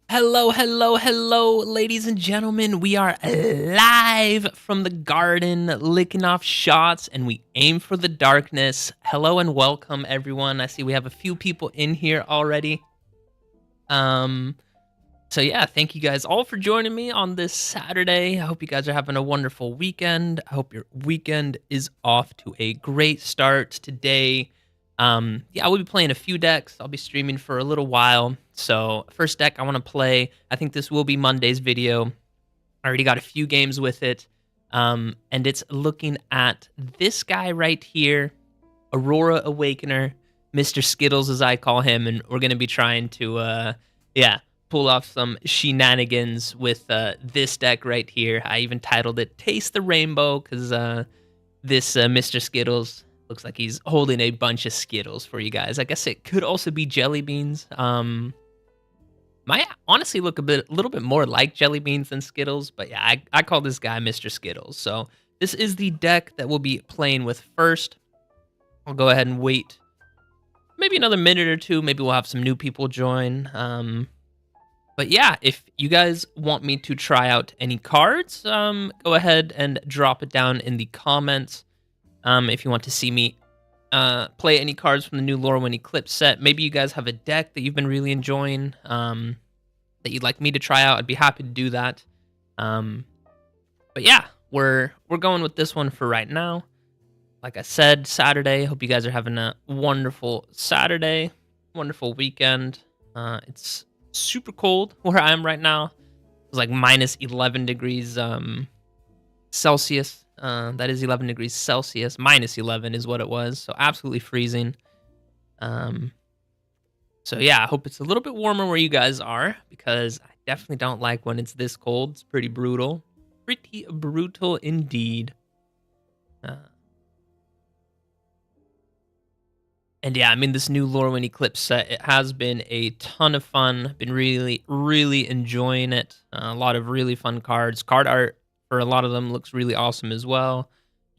Hello, hello, hello, ladies and gentlemen. We are live from the garden, licking off shots, and we aim for the darkness. Hello and welcome, everyone. I see we have a few people in here already. Um, so yeah, thank you guys all for joining me on this Saturday. I hope you guys are having a wonderful weekend. I hope your weekend is off to a great start today. Yeah, I will be playing a few decks. I'll be streaming for a little while. So first deck I want to play, I think this will be Monday's video. I already got a few games with it. And it's looking at this guy right here, Aurora Awakener, Mr. Skittles as I call him, and we're going to be trying to, pull off some shenanigans with this deck right here. I even titled it Taste the Rainbow because this Mr. Skittles looks like he's holding a bunch of Skittles for you guys. I guess it could also be jelly beans. Might honestly look a little bit more like jelly beans than Skittles, but yeah, I call this guy Mr. Skittles. So this is the deck that we'll be playing with first. I'll go ahead and wait maybe another minute or two. Maybe we'll have some new people join. But yeah, if you guys want me to try out any cards, go ahead and drop it down in the comments. If you want to see me play any cards from the new Lorwyn Eclipsed set, maybe you guys have a deck that you've been really enjoying that you'd like me to try out, I'd be happy to do that. But yeah, we're going with this one for right now. Like I said, Saturday. Hope you guys are having a wonderful Saturday, wonderful weekend. It's super cold where I am right now. It's like minus 11 degrees Celsius. That is 11 degrees Celsius. Minus 11 is what it was. So absolutely freezing. So yeah, I hope it's a little bit warmer where you guys are, because I definitely don't like when it's this cold. It's pretty brutal. Pretty brutal indeed. And yeah, I mean, this new Lorwyn Eclipse set, it has been a ton of fun. Been really, really enjoying it. A lot of really fun cards. Card art for a lot of them looks really awesome as well.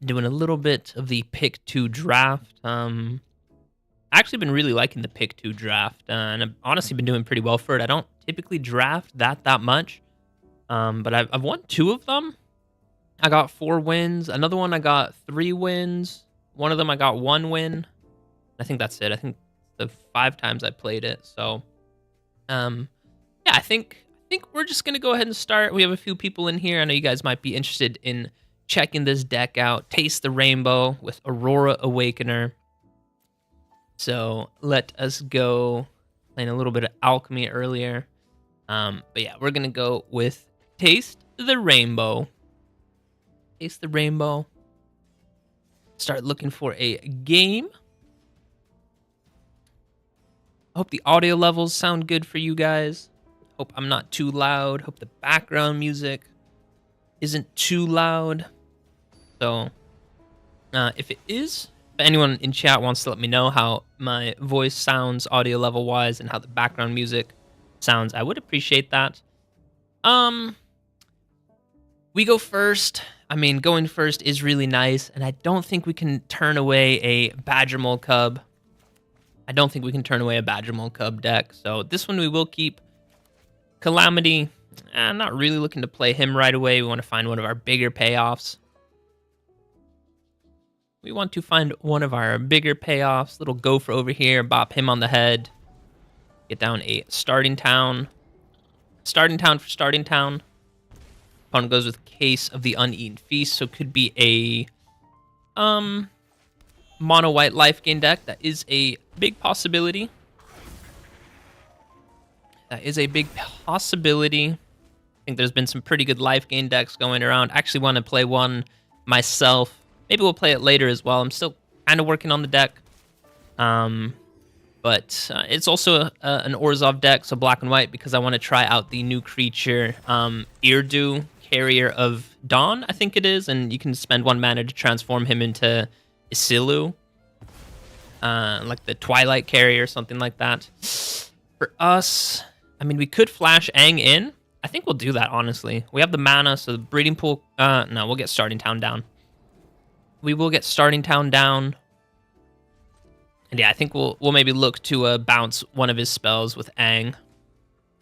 Doing a little bit of the pick 2 draft. I've actually been really liking the pick 2 draft, and I've honestly been doing pretty well for it. I don't typically draft that much, but I've won 2 of them. I got 4 wins. Another one I got 3 wins. One of them I got 1 win. I think that's it. I think the 5 times I played it. So, yeah, I think we're just gonna go ahead and start. We have a few people in here. I know you guys might be interested in checking this deck out. Taste the Rainbow with Aurora Awakener. So let us go. Playing a little bit of Alchemy earlier. But yeah, we're gonna go with Taste the Rainbow. Taste the Rainbow. Start looking for a game. Hope the audio levels sound good for you guys. Hope I'm not too loud. Hope the background music isn't too loud. So, if it is, if anyone in chat wants to let me know how my voice sounds audio level wise and how the background music sounds, I would appreciate that. We go first. I mean, going first is really nice, and I don't think we can turn away a Badger Mole Cub. I don't think we can turn away a Badger Mole Cub deck. So this one we will keep. Calamity, I'm not really looking to play him right away. We want to find one of our bigger payoffs. Little Gopher over here, bop him on the head. Get down a Starting Town. Starting Town for Starting Town. Opponent goes with Case of the Uneaten Feast, so it could be a mono white life gain deck. That is a big possibility. I think there's been some pretty good life gain decks going around. I actually want to play one myself. Maybe we'll play it later as well. I'm still kind of working on the deck. But it's also an Orzhov deck, so black and white, because I want to try out the new creature, Irdu, Carrier of Dawn, I think it is. And you can spend 1 mana to transform him into Isilu. Like the Twilight Carrier or something like that. For us, I mean, we could flash Aang in. I think we'll do that, honestly. We have the mana, so the Breeding Pool... no, we'll get Starting Town down. We will get Starting Town down. And yeah, I think we'll maybe look to bounce one of his spells with Aang.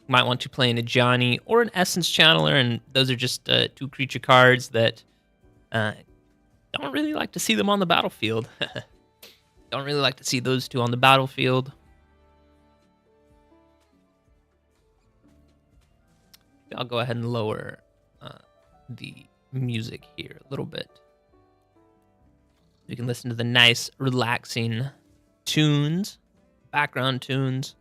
might want to play in a Johnny or an Essence Channeler, and those are just 2 creature cards that don't really like to see them on the battlefield. Don't really like to see those 2 on the battlefield. I'll go ahead and lower the music here a little bit. You can listen to the nice, relaxing tunes, background tunes.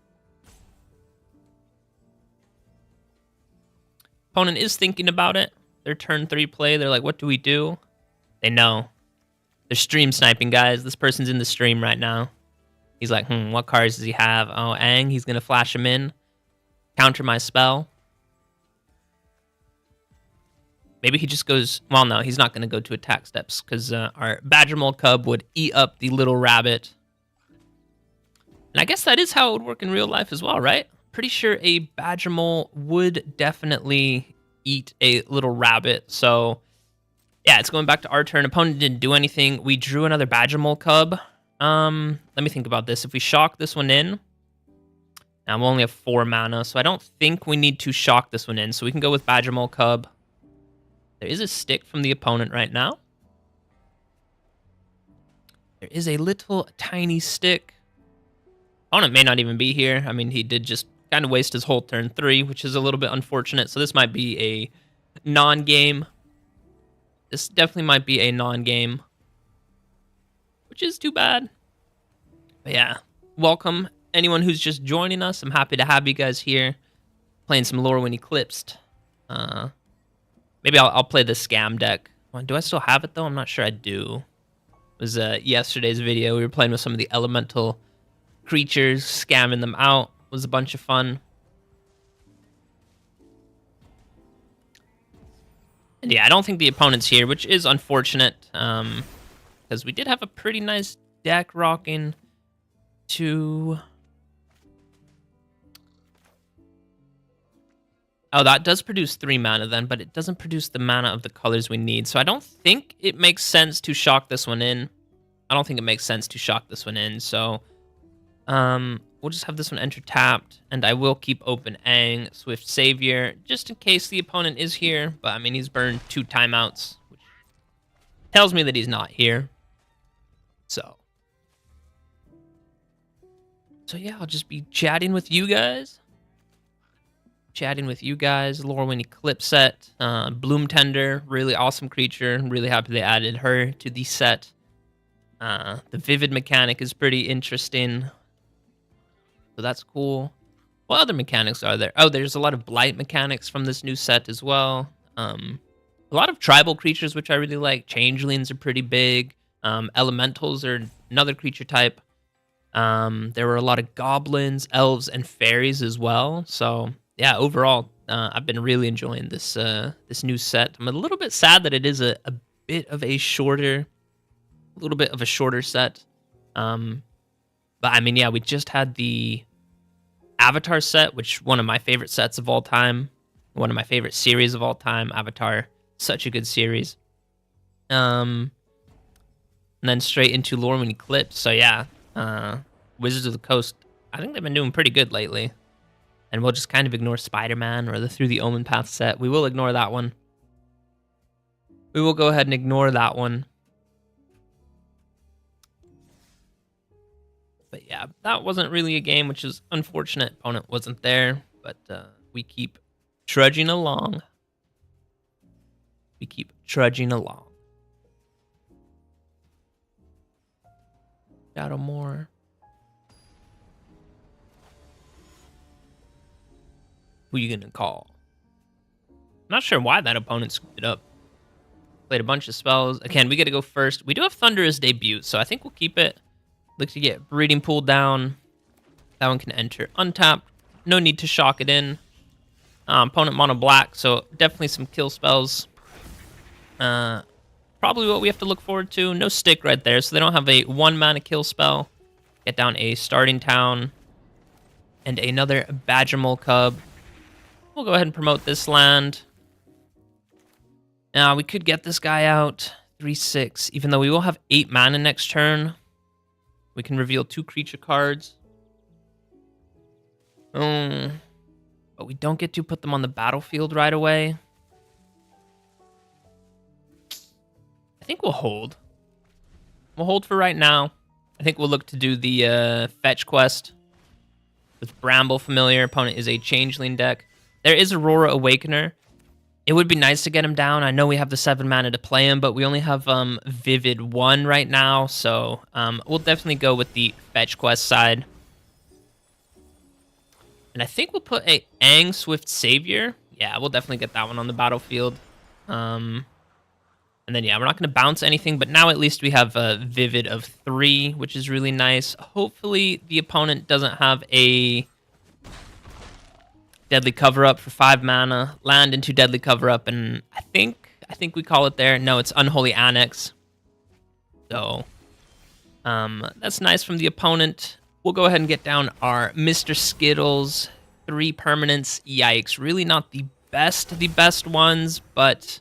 Opponent is thinking about it. Their turn 3 play, they're like, what do we do? They know. They're stream sniping, guys. This person's in the stream right now. He's like, what cards does he have? Oh, Aang, he's going to flash him in. Counter my spell. Maybe he just goes... Well, no, he's not going to go to attack steps because our Badger Mole Cub would eat up the little rabbit. And I guess that is how it would work in real life as well, right? Pretty sure a Badger Mole would definitely eat a little rabbit. So, yeah, it's going back to our turn. Opponent didn't do anything. We drew another Badger Mole Cub. Let me think about this. If we shock this one in... Now, we only have 4 mana, so I don't think we need to shock this one in. So we can go with Badger Mole Cub. There is a stick from the opponent right now. There is a little tiny stick. Opponent may not even be here. I mean, he did just kind of waste his whole turn 3, which is a little bit unfortunate. So this might be a non-game. This definitely might be a non-game, which is too bad. But yeah, welcome anyone who's just joining us. I'm happy to have you guys here playing some Lorwyn Eclipsed. Maybe I'll play the scam deck. Do I still have it, though? I'm not sure I do. It was yesterday's video. We were playing with some of the elemental creatures, scamming them out. It was a bunch of fun. And yeah, I don't think the opponent's here, which is unfortunate. Because we did have a pretty nice deck rocking to... Oh, that does produce 3 mana then, but it doesn't produce the mana of the colors we need. So I don't think it makes sense to shock this one in. So we'll just have this one enter tapped, and I will keep open Aang, Swift Savior, just in case the opponent is here. But I mean, he's burned 2 timeouts, which tells me that he's not here. So yeah, I'll just be chatting with you guys. Lorwyn Eclipse set. Bloom Tender, really awesome creature. Really happy they added her to the set. The Vivid mechanic is pretty interesting. So that's cool. What other mechanics are there? Oh, there's a lot of Blight mechanics from this new set as well. A lot of tribal creatures, which I really like. Changelings are pretty big. Elementals are another creature type. There were a lot of goblins, elves, and fairies as well. So... yeah, overall, I've been really enjoying this this new set. I'm a little bit sad that it is a bit of a shorter set. But I mean, yeah, we just had the Avatar set, which one of my favorite sets of all time, one of my favorite series of all time. Avatar, such a good series. And then straight into Lorwyn Eclipse. So yeah, Wizards of the Coast. I think they've been doing pretty good lately. And we'll just kind of ignore Spider-Man or the Through the Omen Path set. We will ignore that one. We will go ahead and ignore that one. But yeah, that wasn't really a game, which is unfortunate. Opponent wasn't there, but we keep trudging along. Shadowmoor. Who you gonna call? Not sure why that opponent scooped it up. Played a bunch of spells. Again, we get to go first. We do have Thunderous Debut, so I think we'll keep it. Look to get Breeding Pool down. That one can enter untapped. No need to shock it in. Opponent mono black, so definitely some kill spells. Probably what we have to look forward to. No stick right there, so they don't have a 1 mana kill spell. Get down a Starting Town and another Badger Mole Cub. We'll go ahead and promote this land. Now, we could get this guy out. 3/6. Even though we will have 8 mana next turn, we can reveal 2 creature cards. But but we don't get to put them on the battlefield right away. I think we'll hold. We'll hold for right now. I think we'll look to do the fetch quest with Bramble Familiar. Opponent is a Changeling deck. There is Aurora Awakener. It would be nice to get him down. I know we have the 7 mana to play him, but we only have Vivid 1 right now, so we'll definitely go with the fetch quest side. And I think we'll put a Aang Swift Savior. Yeah, we'll definitely get that one on the battlefield. And then, yeah, we're not going to bounce anything, but now at least we have a Vivid of 3, which is really nice. Hopefully the opponent doesn't have a Deadly Cover-Up for 5 mana, land into Deadly Cover-Up, and I think we call it there. No, it's Unholy Annex. So, that's nice from the opponent. We'll go ahead and get down our Mr. Skittles, 3 permanents. Yikes, really not the best ones, but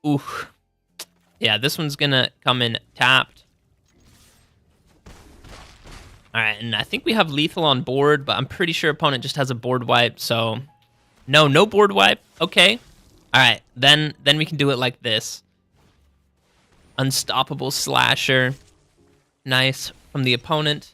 ooh. Yeah, this one's gonna come in tapped. All right, and I think we have lethal on board, but I'm pretty sure opponent just has a board wipe, so no board wipe. Okay. All right, then we can do it like this. Unstoppable Slasher. Nice from the opponent.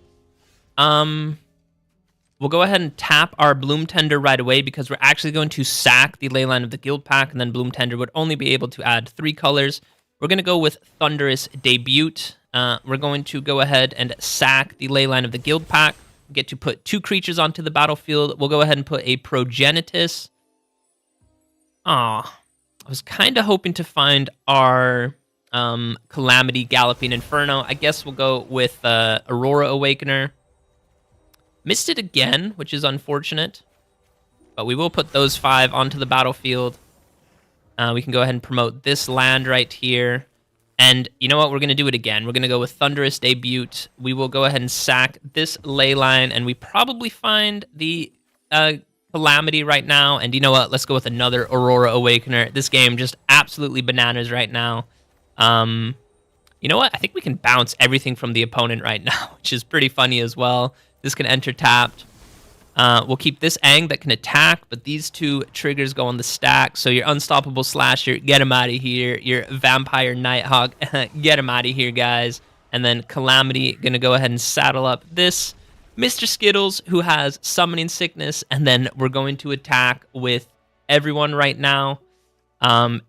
We'll go ahead and tap our Bloom Tender right away because we're actually going to sack the Leyline of the Guild Pack, and then Bloom Tender would only be able to add 3 colors. We're going to go with Thunderous Debut. We're going to go ahead and sack the Leyline of the Guild Pack. We get to put 2 creatures onto the battlefield. We'll go ahead and put a Progenitus. Aw, I was kind of hoping to find our Calamity Galloping Inferno. I guess we'll go with Aurora Awakener. Missed it again, which is unfortunate. But we will put those 5 onto the battlefield. We can go ahead and promote this land right here. And you know what? We're going to do it again. We're going to go with Thunderous Debut. We will go ahead and sack this Leyline, and we probably find the Calamity right now. And you know what? Let's go with another Aurora Awakener. This game just absolutely bananas right now. You know what? I think we can bounce everything from the opponent right now, which is pretty funny as well. This can enter tapped. We'll keep this Aang that can attack, but these 2 triggers go on the stack. So your Unstoppable Slasher, get him out of here. Your Vampire Nighthawk, get him out of here, guys. And then Calamity, going to go ahead and saddle up this Mr. Skittles, who has Summoning Sickness. And then we're going to attack with everyone right now.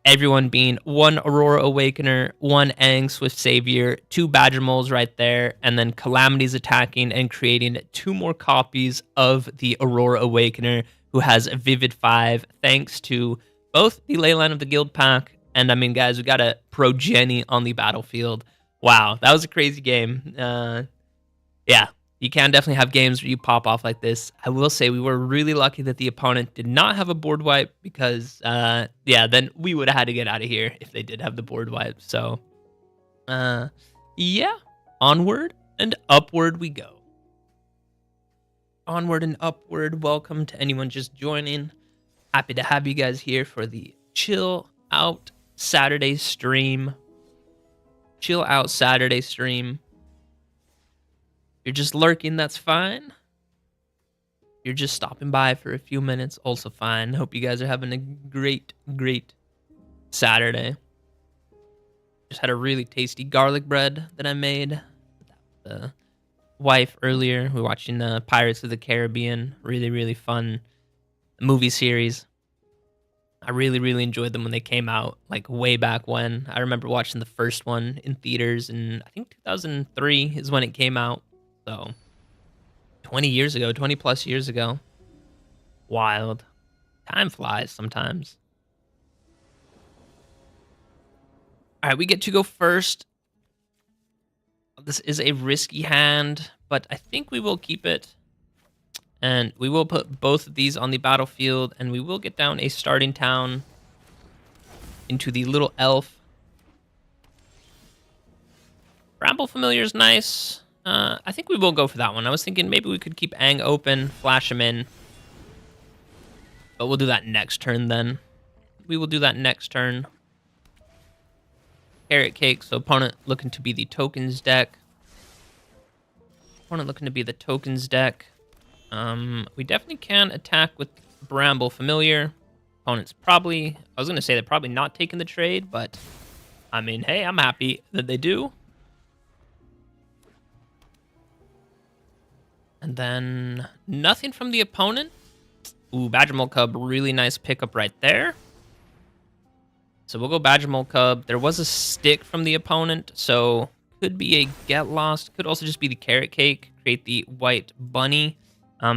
Everyone being 1 Aurora Awakener, 1 Aang Swift Savior, 2 Badger Moles right there, and then Calamity's attacking and creating 2 more copies of the Aurora Awakener, who has a Vivid 5, thanks to both the Leyline of the Guild Pack, and I mean, guys, we got a Progeny on the battlefield. Wow, that was a crazy game. Yeah. You can definitely have games where you pop off like this. I will say we were really lucky that the opponent did not have a board wipe because, yeah, then we would have had to get out of here if they did have the board wipe. So, yeah, onward and upward we go. Onward and upward. Welcome to anyone just joining. Happy to have you guys here for the Chill Out Saturday stream. Chill Out Saturday stream. You're just lurking, that's fine. You're just stopping by for a few minutes, also fine. Hope you guys are having a great Saturday. Just had a really tasty garlic bread that I made with the wife earlier. We were watching Pirates of the Caribbean. Really fun movie series. I really enjoyed them when they came out, like way back when. I remember watching the first one in theaters, and I think 2003 is when it came out. So, 20 years ago, 20 plus years ago. Wild. Time flies sometimes. All right, we get to go first. This is a risky hand, but I think we will keep it. And we will put both of these on the battlefield, and we will get down a starting town into the little elf. Bramble Familiar is nice. I think we will go for that one. I was thinking maybe we could keep Aang open, flash him in. But we'll do that next turn then. We will do that next turn. Carrot Cake, so opponent looking to be the tokens deck. Opponent looking to be the tokens deck. We definitely can attack with Bramble Familiar. Opponent's probably, I was going to say they're probably not taking the trade, but I mean, hey, I'm happy that they do. And then nothing from the opponent. Ooh, Badger Mole Cub, really nice pickup right there. So we'll go Badger Mole Cub. There was a stick from the opponent, so could be a Get Lost. Could also just be the Carrot Cake, create the White Bunny.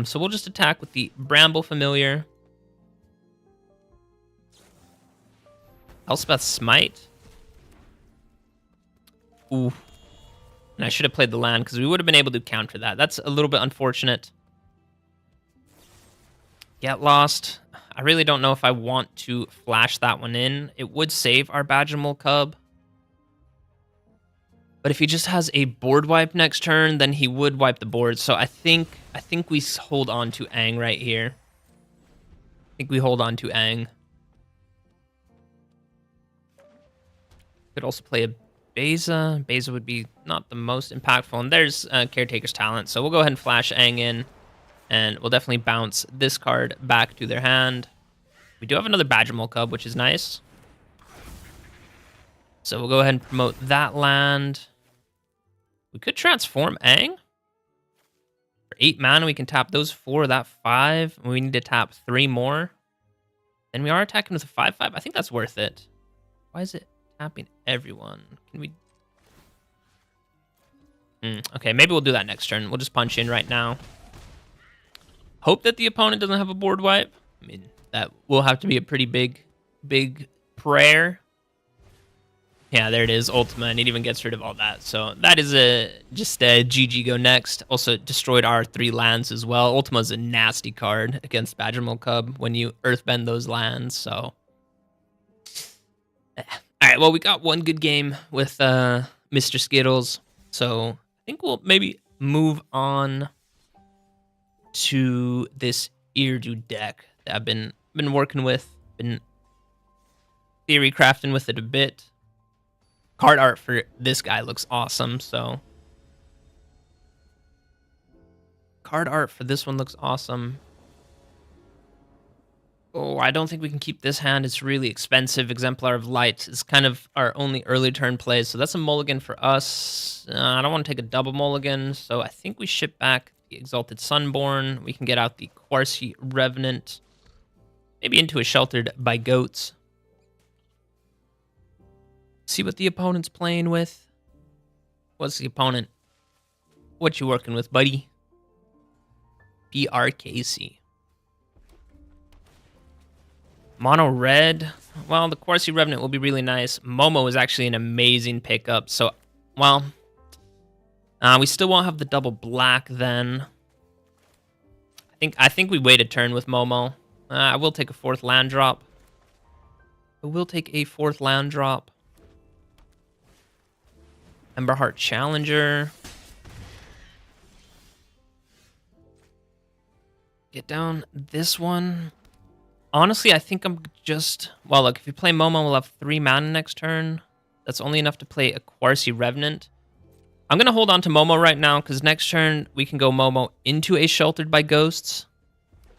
So we'll just attack with the Bramble Familiar. Elspeth Smite. Ooh. And I should have played the land because we would have been able to counter that. That's a little bit unfortunate. Get Lost. I really don't know if I want to flash that one in. It would save our Badger Mole Cub. But if he just has a board wipe next turn, then he would wipe the board. So I think we hold on to Aang right here. I think we hold on to Aang. Could also play a Beza. Beza would be not the most impactful. And there's Caretaker's Talent. So we'll go ahead and flash Aang in. And we'll definitely bounce this card back to their hand. We do have another Badger Mole Cub, which is nice. So we'll go ahead and promote that land. We could transform Aang. For 8 mana, we can tap those 4, that 5. And we need to tap 3 more. Then we are attacking with a 5/5. I think that's worth it. Why is it tapping everyone? Can we... Okay, maybe we'll do that next turn. We'll just punch in right now. Hope that the opponent doesn't have a board wipe. I mean, that will have to be a pretty big prayer. Yeah, there it is, Ultima, and it even gets rid of all that. So that is just a GG go next. Also destroyed our 3 lands as well. Ultima's a nasty card against Badger Mole Cub when you earthbend those lands, so... All right, well, we got one good game with Mr. Skittles, so I think we'll maybe move on to this Irdu deck that I've been working with, been theory crafting with it a bit. Card art for this guy looks awesome, so card art for this one looks awesome. Oh, I don't think we can keep this hand. It's really expensive. Exemplar of Light is kind of our only early turn play, so that's a mulligan for us. I don't want to take a double mulligan, so I think we ship back the Exalted Sunborn. We can get out the Quarcy Revenant, maybe into a Sheltered by Goats. See what the opponent's playing with. What's the opponent? What you working with, buddy? PRKC. Mono red. Well, the Quarcy Revenant will be really nice. Momo is actually an amazing pickup. So, well, we still won't have the double black then. I think we wait a turn with Momo. I will take a 4th land drop. Emberheart Challenger. Get down this one. Honestly, I think I'm just... Well, look, if you play Momo, we'll have 3 mana next turn. That's only enough to play a Quarcy Revenant. I'm going to hold on to Momo right now, because next turn we can go Momo into a Sheltered by Ghosts.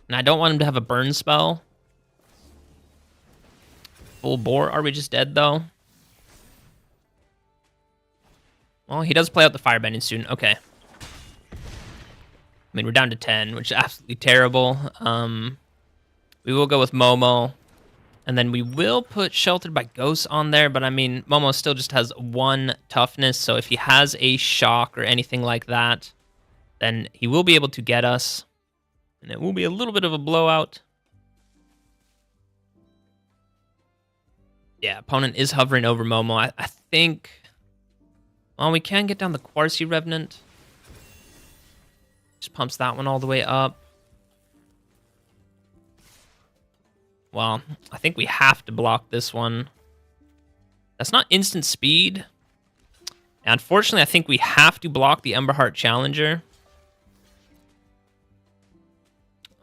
And I don't want him to have a burn spell. Full bore. Are we just dead, though? Well, he does play out the Firebending soon. Okay. I mean, we're down to 10, which is absolutely terrible. We will go with Momo. And then we will put Sheltered by Ghosts on there. But, I mean, Momo still just has 1 toughness. So if he has a shock or anything like that, then he will be able to get us. And it will be a little bit of a blowout. Yeah, opponent is hovering over Momo. I think... Well, we can get down the Quarcy Revenant. Just pumps that one all the way up. Well, I think we have to block this one. That's not instant speed. And unfortunately, I think we have to block the Emberheart Challenger.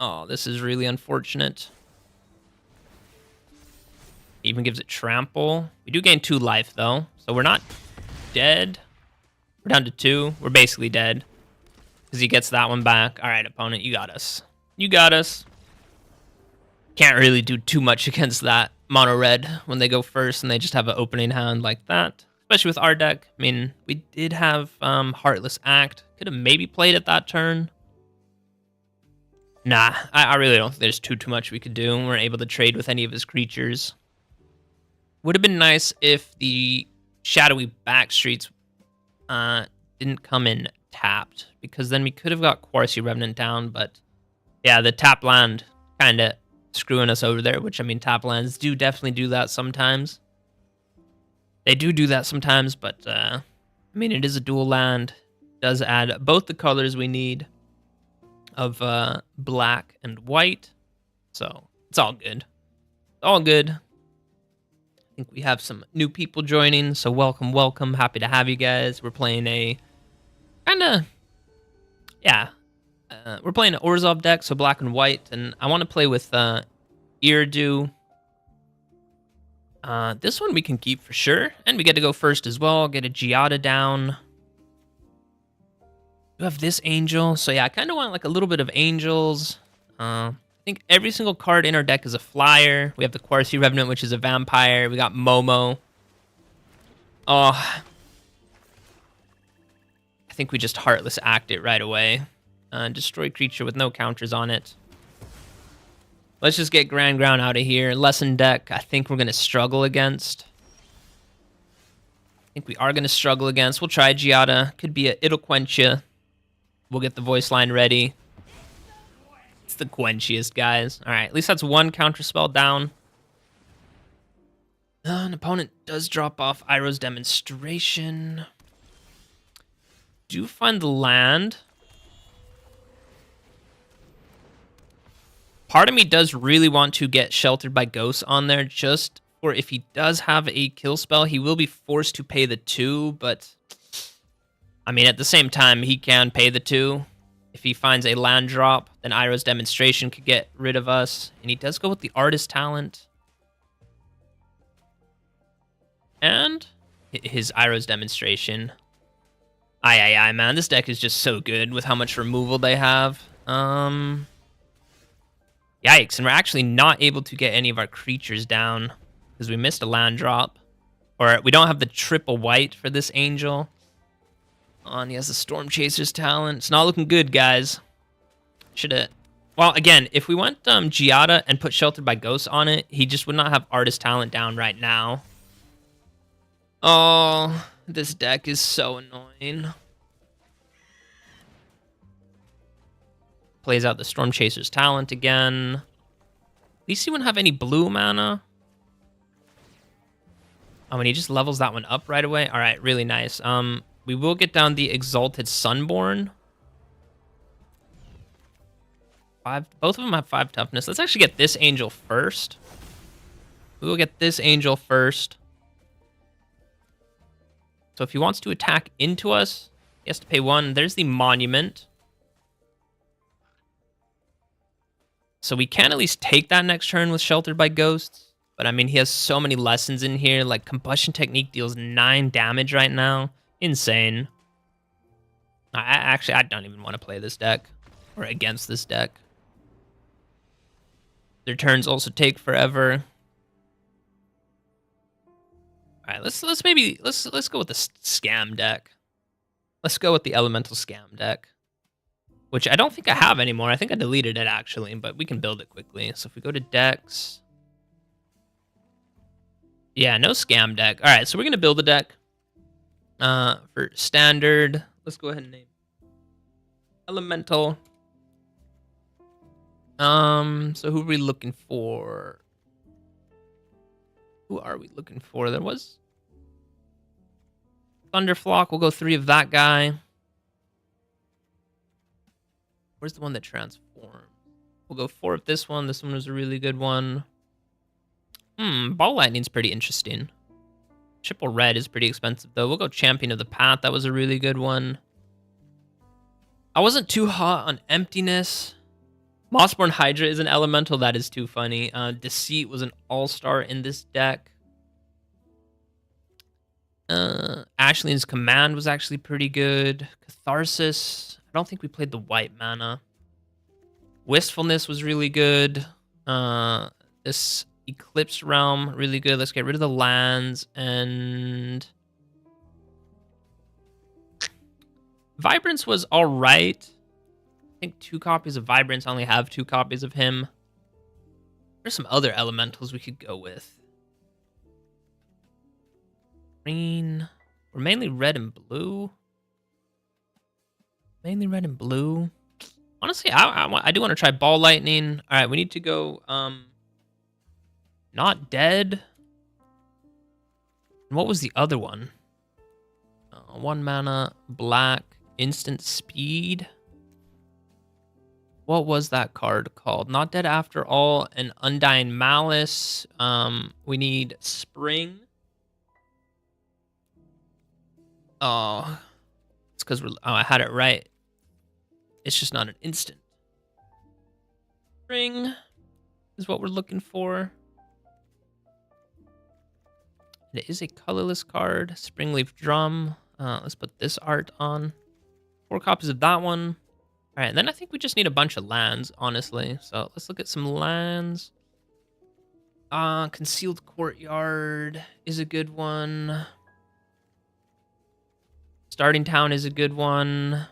Oh, this is really unfortunate. Even gives it trample. We do gain 2 life, though. So we're not dead. We're down to 2. We're basically dead. Because he gets that one back. All right, opponent, you got us. You got us. Can't really do too much against that mono red when they go first and they just have an opening hand like that. Especially with our deck. I mean, we did have Heartless Act. Could have maybe played it that turn. Nah, I really don't think there's too much we could do. We weren't able to trade with any of his creatures. Would have been nice if the Shadowy Backstreets didn't come in tapped, because then we could have got Quartzy Revenant down, but yeah, the tap land kind of screwing us over there, which, I mean, tap lands do definitely do that sometimes. They do that sometimes, but, I mean, it is a dual land. It does add both the colors we need of black and white, so it's all good. All good. I think we have some new people joining, so welcome. Happy to have you guys. We're playing a kind of, yeah, we're playing an Orzhov deck, so black and white, and I want to play with Iridu. This one we can keep for sure, and we get to go first as well. Get a Giada down. We have this Angel, so yeah, I kind of want like a little bit of Angels. I think every single card in our deck is a flyer. We have the Quartzy Revenant, which is a vampire. We got Momo. Oh, I think we just Heartless Act it right away. Destroy creature with no counters on it. Let's just get Grand Ground out of here. Lesson deck, I think we're going to struggle against. I think we are going to struggle against. We'll try Giada. Could be a It'll Quench Ya. We'll get the voice line ready. It's the quenchiest, guys. All right, at least that's one counterspell down. An opponent does drop off Iroh's Demonstration. Do find the land. Part of me does really want to get Sheltered by Ghosts on there, just for if he does have a kill spell, he will be forced to pay the 2, but I mean, at the same time, he can pay the 2. If he finds a land drop, then Iroh's Demonstration could get rid of us. And he does go with the Artist Talent. And his Iroh's Demonstration. Aye, man. This deck is just so good with how much removal they have. Yikes. And we're actually not able to get any of our creatures down because we missed a land drop. Or we don't have the triple white for this Angel. And he has the Storm Chaser's Talent. It's not looking good, guys. Shoulda. Well, again, if we went Giada and put Sheltered by Ghosts on it, he just would not have Artist Talent down right now. Oh, this deck is so annoying. Plays out the Storm Chaser's Talent again. At least he wouldn't have any blue mana. Oh, and he just levels that one up right away. All right, really nice. We will get down the Exalted Sunborn. Both of them have 5 toughness. Let's actually get this Angel first. We will get this Angel first. So if he wants to attack into us, he has to pay 1. There's the Monument. So we can at least take that next turn with Sheltered by Ghosts. But I mean, he has so many lessons in here. Like, Combustion Technique deals 9 damage right now. Insane. I don't even want to play this deck. Or against this deck. Their turns also take forever. Alright, let's go with the Scam deck. Let's go with the Elemental Scam deck. Which I don't think I have anymore. I think I deleted it, actually. But we can build it quickly. So if we go to decks... Yeah, no Scam deck. Alright, so we're going to build a deck. For standard, let's go ahead and name Elemental. So who are we looking for? Who are we looking for? There was Thunderflock. We'll go 3 of that guy. Where's the one that transforms? We'll go 4 of this one. This one was a really good one. Ball Lightning's pretty interesting. Triple red is pretty expensive, though. We'll go Champion of the Path. That was a really good one. I wasn't too hot on Emptiness. Mossborn Hydra is an elemental. That is too funny. Deceit was an all-star in this deck. Ashleen's Command was actually pretty good. Catharsis. don't think we played the white mana. Wistfulness was really good. This Eclipsed Realm, really good. Let's get rid of the lands. And Vibrance was all right. I think 2 copies of Vibrance. I only have 2 copies of him. There's some other elementals we could go with. Green. We're mainly red and blue. Mainly red and blue. Honestly, I do want to try Ball Lightning. All right, we need to go Not Dead. And what was the other one? 1 mana, black, instant speed. What was that card called? Not Dead After All and Undying Malice. We need Spring. Oh, it's because I had it right. It's just not an instant. Spring is what we're looking for. It is a colorless card. Springleaf Drum. Let's put this art on. 4 copies of that one. All right, and then I think we just need a bunch of lands, honestly. So let's look at some lands. Concealed Courtyard is a good one. Starting Town is a good one.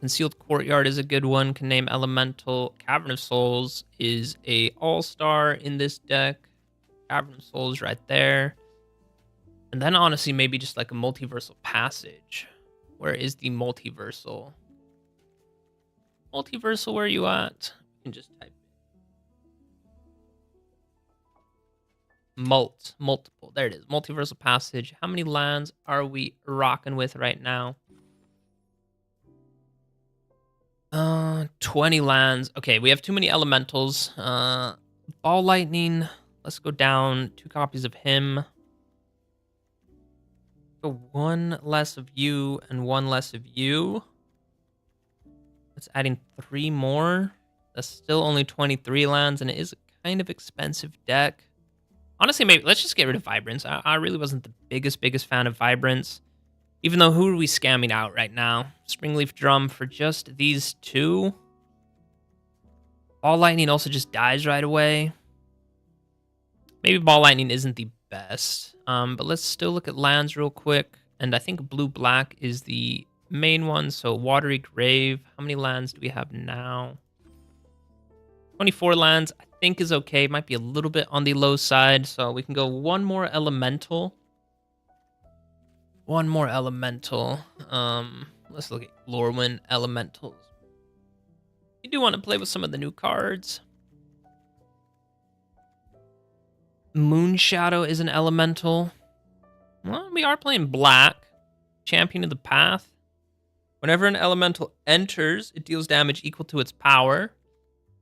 Concealed Courtyard is a good one. Can name Elemental. Cavern of Souls is a all-star in this deck. Cavern of Souls right there. And then honestly, maybe just like a Multiversal Passage. Where is the Multiversal? Multiversal, where are you at? You can just type multiple. There it is. Multiversal Passage. How many lands are we rocking with right now? 20 lands. Okay, we have too many elementals. Ball Lightning. Let's go down 2 copies of him. Go 1 less of you and 1 less of you. That's adding 3 more. That's still only 23 lands, and it is a kind of expensive deck. Honestly, maybe let's just get rid of Vibrance. I really wasn't the biggest fan of Vibrance. Even though, who are we scamming out right now? Springleaf Drum for just these 2. Ball Lightning also just dies right away. Maybe Ball Lightning isn't the best. But let's still look at lands real quick. And I think blue-black is the main one. So Watery Grave. How many lands do we have now? 24 lands, I think, is okay. Might be a little bit on the low side. So we can go 1 more elemental. 1 more elemental. Let's look at Lorwyn elementals. You do want to play with some of the new cards. Moonshadow is an elemental. Well, we are playing black. Champion of the Path. Whenever an elemental enters, it deals damage equal to its power.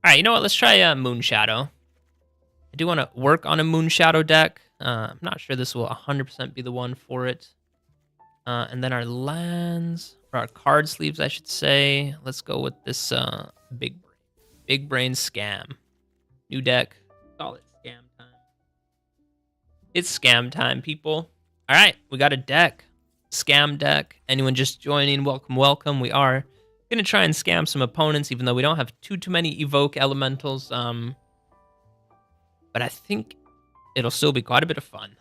All right, you know what? Let's try Moonshadow. I do want to work on a Moonshadow deck. I'm not sure this will 100% be the one for it. And then our lands, or our card sleeves, I should say. Let's go with this Big Brain Scam. New deck. Call it Scam Time. It's Scam Time, people. All right, we got a deck. Scam deck. Anyone just joining, welcome, welcome. We are going to try and scam some opponents, even though we don't have too many Evoke Elementals. But I think it'll still be quite a bit of fun.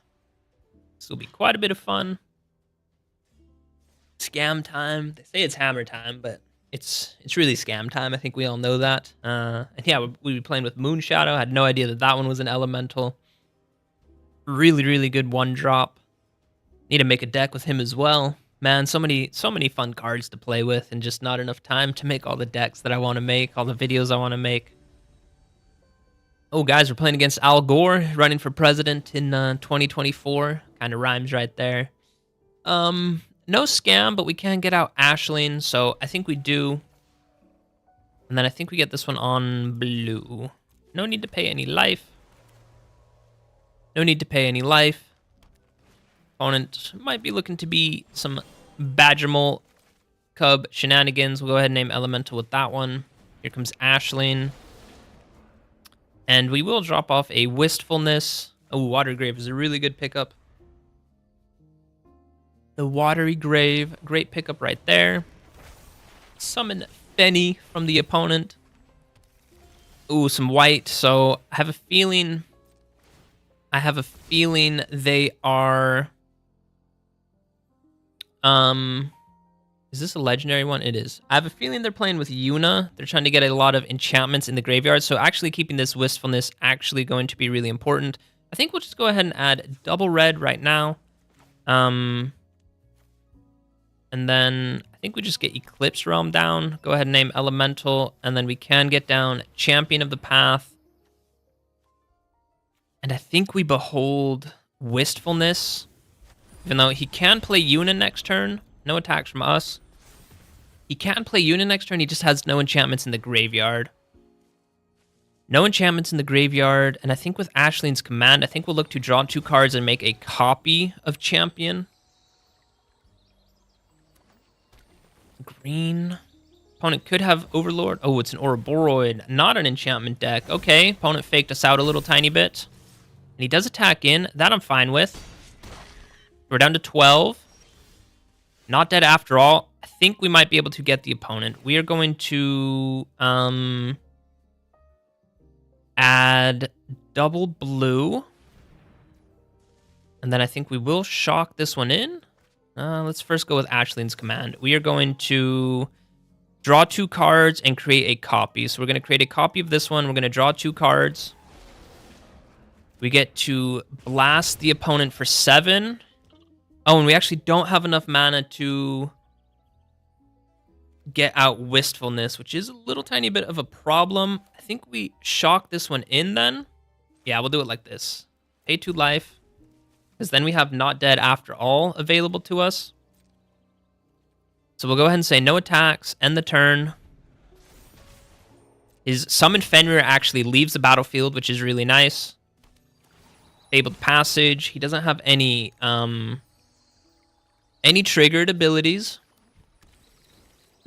Scam time. They say it's hammer time, but it's really scam time. I think we all know that. And yeah, we'll be playing with Moonshadow. I had no idea that one was an elemental. Really good 1-drop. Need to make a deck with him as well. Man, so many fun cards to play with, and just not enough time to make all the decks that I want to make, all the videos I want to make. Oh, guys, we're playing against Al Gore, running for president in 2024. Kind of rhymes right there. No scam, but we can get out Ashling, so I think we do. And then I think we get this one on blue. No need to pay any life. Opponent might be looking to be some Badgermole Cub shenanigans. We'll go ahead and name Elemental with that one. Here comes Ashling. And we will drop off a Wistfulness. Oh, Watery Grave is a really good pickup. The Watery Grave, great pickup right there. summon Fenny from the opponent. Ooh, some white. So I have a feeling they are... Is this a legendary one? It is. I have a feeling they're playing with Yuna. They're trying to get a lot of enchantments in the graveyard. So actually keeping this Wistfulness actually going to be really important. I think we'll just go ahead and add double red right now. And then I think we just get Eclipsed Realm down. Go ahead and name Elemental. And then we can get down Champion of the Path. And I think we behold Wistfulness. Even though he can play Yuna next turn. No attacks from us. He can play Yuna next turn. He just has no enchantments in the graveyard. No enchantments in the graveyard. And I think with Ashleen's command, I think we'll look to draw 2 cards and make a copy of Champion. Green. Opponent could have Overlord. Oh, it's an Ouroboros, not an enchantment deck. Okay, opponent faked us out a little tiny bit. And he does attack in. That I'm fine with. We're down to 12. Not dead after all. I think we might be able to get the opponent. We are going to add double blue. And then I think we will shock this one in. Let's first go with Ashleen's command. We are going to draw 2 cards and create a copy. So we're going to create a copy of this one. We're going to draw 2 cards. We get to blast the opponent for 7. Oh, and we actually don't have enough mana to get out Wistfulness, which is a little tiny bit of a problem. I think we shock this one in then. Yeah, we'll do it like this. Pay 2 life. Because then we have Not Dead After All available to us. So we'll go ahead and say no attacks, end the turn. His Summon Fenrir actually leaves the battlefield, which is really nice. Fabled Passage. He doesn't have any triggered abilities.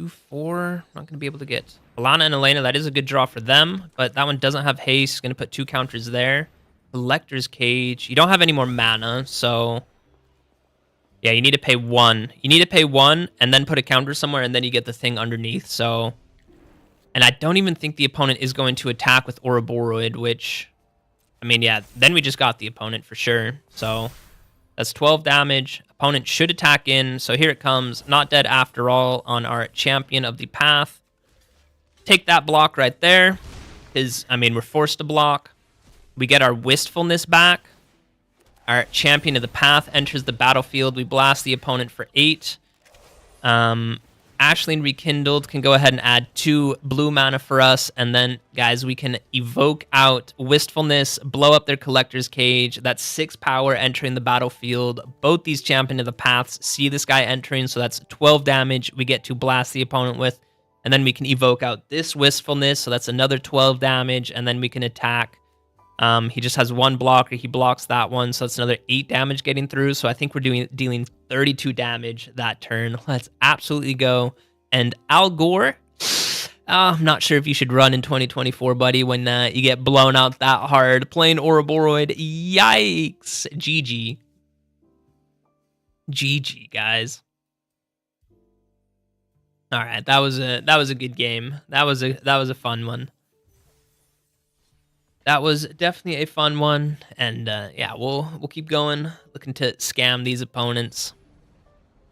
2-4. Not going to be able to get Alana and Elena. That is a good draw for them, but that one doesn't have haste. Going to put 2 counters there. Collector's Cage. You don't have any more mana, so yeah, you need to pay 1. You need to pay 1 and then put a counter somewhere, and then you get the thing underneath. So, and I don't even think the opponent is going to attack with Ouroboros, which, I mean, yeah, then we just got the opponent for sure. So that's 12 damage. Opponent should attack in. So here it comes. Not Dead After All on our Champion of the Path. Take that block right there. Because, I mean, we're forced to block. We get our Wistfulness back. Our Champion of the Path enters the battlefield. We blast the opponent for 8. Ashleen Rekindled can go ahead and add 2 blue mana for us. And then, guys, we can evoke out Wistfulness, blow up their Collector's Cage. That's 6 power entering the battlefield. Both these Champion of the Paths see this guy entering, so that's 12 damage we get to blast the opponent with. And then we can evoke out this Wistfulness, so that's another 12 damage. And then we can attack. He just has 1 blocker. He blocks that one, so that's another 8 damage getting through. So I think we're dealing 32 damage that turn. Let's absolutely go. And Al Gore, I'm not sure if you should run in 2024, buddy, when you get blown out that hard. Playing Ouroboros, yikes. GG. GG, guys. All right, that was a good game. That was a fun one. That was definitely a fun one, and yeah, we'll keep going, looking to scam these opponents.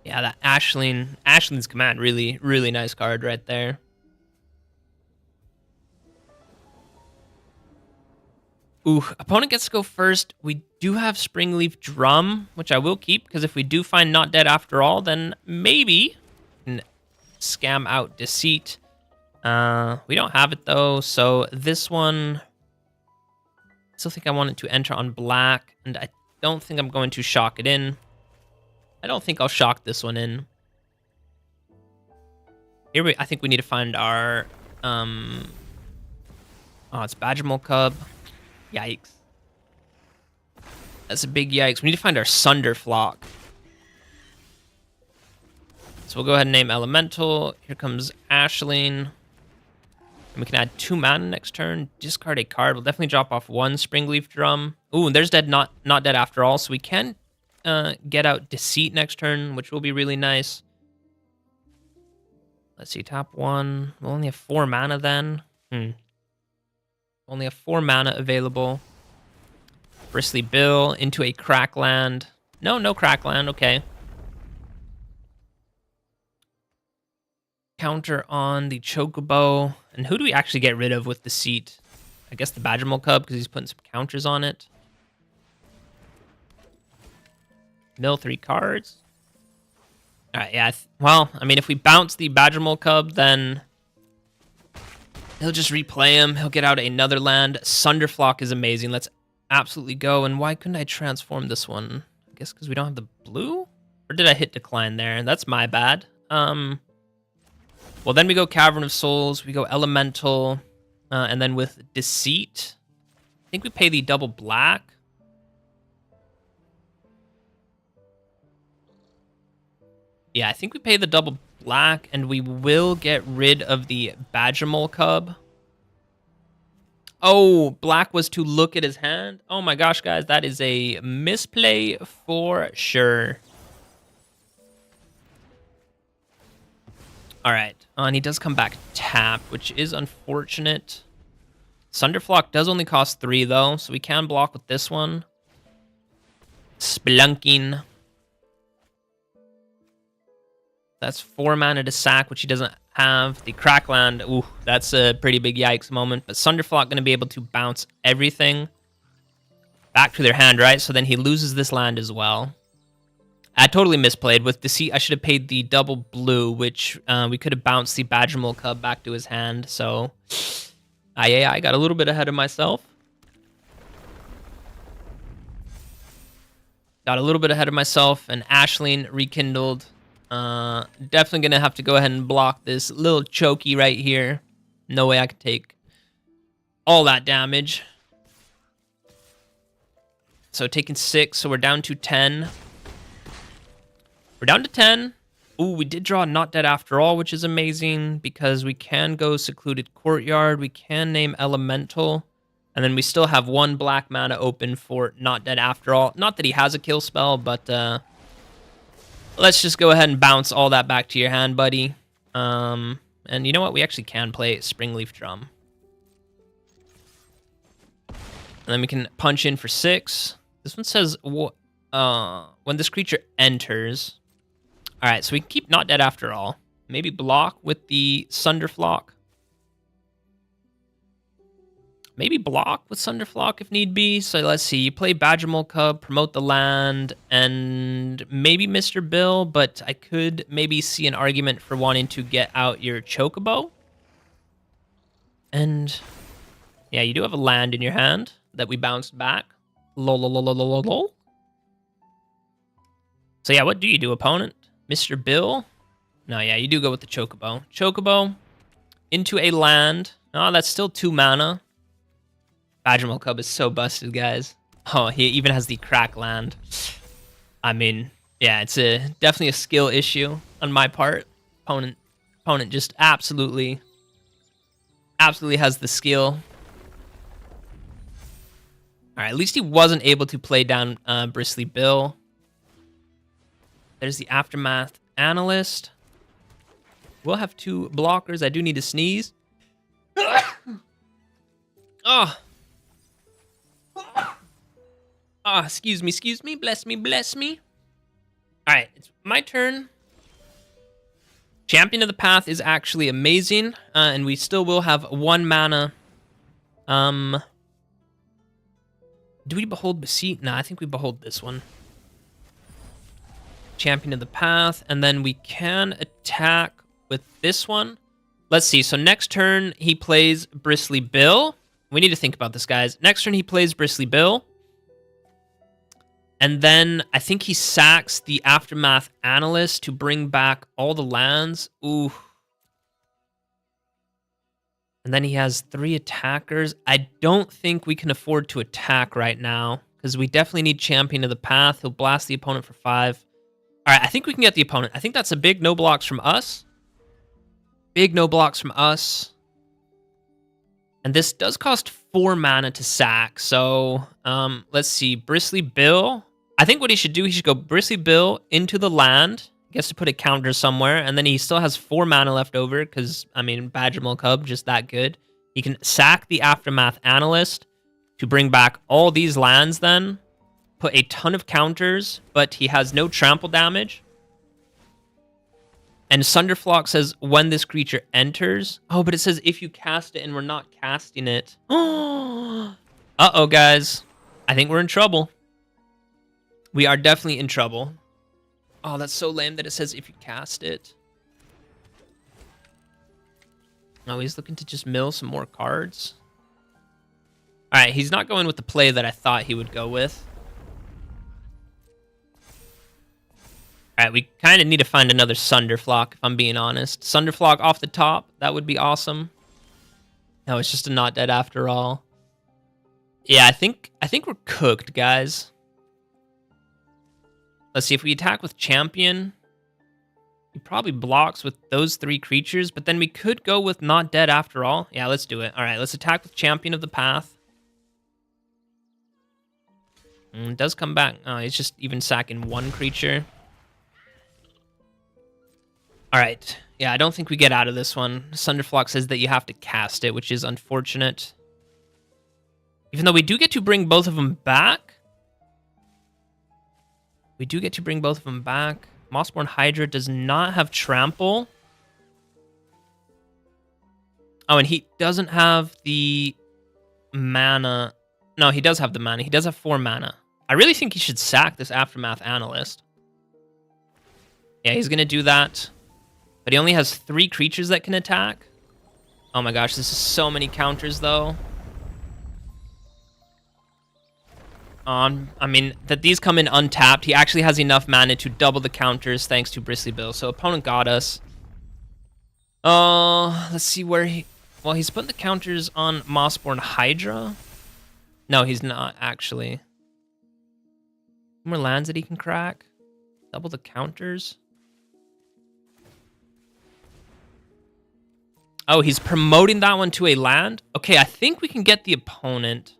Yeah, that Ashleen's command, really, really nice card right there. Ooh, opponent gets to go first. We do have Springleaf Drum, which I will keep, because if we do find Not Dead After All, then maybe we can scam out Deceit. We don't have it, though, so this one... I still think I want it to enter on black, and I don't think I'm going to shock it in. I don't think I'll shock this one in. Here I think we need to find our... Oh, it's Badgermole Cub. Yikes. That's a big yikes. We need to find our Sunder Flock. So we'll go ahead and name Elemental. Here comes Ashleen. And we can add 2 mana next turn. Discard a card. We'll definitely drop off 1 Springleaf Drum. Ooh, and there's Not Dead After All. So we can get out Deceit next turn, which will be really nice. Let's see, top 1. We'll only have 4 mana then. Only have 4 mana available. Bristly Bill into a Crackland. No Crackland, okay. Counter on the Chocobo. And who do we actually get rid of with the seat? I guess the Badgermole Cub, because he's putting some counters on it. Mill 3 cards. Alright, yeah. Well, I mean, if we bounce the Badgermole Cub, then he'll just replay him. He'll get out another land. Sunderflock is amazing. Let's absolutely go. And why couldn't I transform this one? I guess because we don't have the blue? Or did I hit decline there? That's my bad. Well, then we go Cavern of Souls. We go Elemental. And then with Deceit, I think we pay the double black. Yeah, I think we pay the double black, and we will get rid of the Badgermole Cub. Oh, black was to look at his hand. Oh my gosh, guys, that is a misplay for sure. All right, and he does come back tap, which is unfortunate. Sunderflock does only cost 3, though, so we can block with this one. Splunking. That's 4 mana to sack, which he doesn't have. The Crackland, ooh, that's a pretty big yikes moment. But Sunderflock going to be able to bounce everything back to their hand, right? So then he loses this land as well. I totally misplayed. With Deceit, I should have paid the double blue, which we could have bounced the Badgermole Cub back to his hand. So I got a little bit ahead of myself. And Ashling rekindled. Definitely gonna have to go ahead and block this little chokey right here. No way I could take all that damage. So taking 6, so we're down to 10. We're down to 10. Ooh, we did draw Not Dead After All, which is amazing because we can go Secluded Courtyard. We can name Elemental. And then we still have 1 black mana open for Not Dead After All. Not that he has a kill spell, but let's just go ahead and bounce all that back to your hand, buddy. And you know what? We actually can play Springleaf Drum. And then we can punch in for 6. This one says, when this creature enters... All right, so we can keep Not Dead After All. Maybe block with the Sunderflock. Maybe block with Sunderflock if need be. So let's see. You play Badgermole Cub, promote the land, and maybe Mr. Bill, but I could maybe see an argument for wanting to get out your Chocobo. And yeah, you do have a land in your hand that we bounced back. Lol. So yeah, what do you do, opponent? Mr. Bill? No, yeah, you do go with the Chocobo. Chocobo into a land. Oh, that's still 2 mana. Badgermole Cub is so busted, guys. Oh, he even has the Crackland. I mean, yeah, it's definitely a skill issue on my part. Opponent just absolutely has the skill. All right, at least he wasn't able to play down Bristly Bill. There's the Aftermath Analyst. We'll have 2 blockers. I do need to sneeze. Oh. Excuse me. Bless me. All right, it's my turn. Champion of the Path is actually amazing, and we still will have 1 mana. Do we behold Deceit? No, I think we behold this one. Champion of the Path, and then we can attack with this one. Let's see. So next turn, he plays Bristly Bill. We need to think about this, guys. Next turn, he plays Bristly Bill. And then I think he sacks the Aftermath Analyst to bring back all the lands. Ooh. And then he has 3 attackers. I don't think we can afford to attack right now because we definitely need Champion of the Path. He'll blast the opponent for 5. All right, I think we can get the opponent. I think that's a big no blocks from us. Big no blocks from us. And this does cost 4 mana to sack. So let's see. Bristly Bill. I think what he should do, he should go Bristly Bill into the land. He gets to put a counter somewhere, and then he still has 4 mana left over, because, I mean, Badgermal Cub, just that good. He can sack the Aftermath Analyst to bring back all these lands then, put a ton of counters, but he has no trample damage. And Sunderflock says, when this creature enters... Oh, but it says if you cast it, and we're not casting it. Uh-oh, guys. I think we're in trouble. We are definitely in trouble. Oh, that's so lame that it says if you cast it. Oh, he's looking to just mill some more cards. All right, he's not going with the play that I thought he would go with. All right, we kind of need to find another Sunderflock, if I'm being honest. Sunderflock off the top, that would be awesome. No, it's just a not dead after all. Yeah, I think we're cooked, guys. Let's see, if we attack with Champion, he probably blocks with those 3 creatures, but then we could go with not dead after all. Yeah, let's do it. All right, let's attack with Champion of the Path. It does come back. Oh, he's just even sacking 1 creature. All right. Yeah, I don't think we get out of this one. Sunderflock says that you have to cast it, which is unfortunate. Even though we do get to bring both of them back. We do get to bring both of them back. Mossborn Hydra does not have trample. Oh, and he doesn't have the mana. No, he does have the mana. He does have 4 mana. I really think he should sack this Aftermath Analyst. Yeah, he's going to do that. But he only has 3 creatures that can attack. Oh my gosh, this is so many counters, though. I mean, that these come in untapped. He actually has enough mana to double the counters thanks to Bristly Bill. So opponent got us. Let's see where he... Well, he's putting the counters on Mossborn Hydra. No, he's not, actually. More lands that he can crack. Double the counters. Oh, he's promoting that one to a land? Okay, I think we can get the opponent.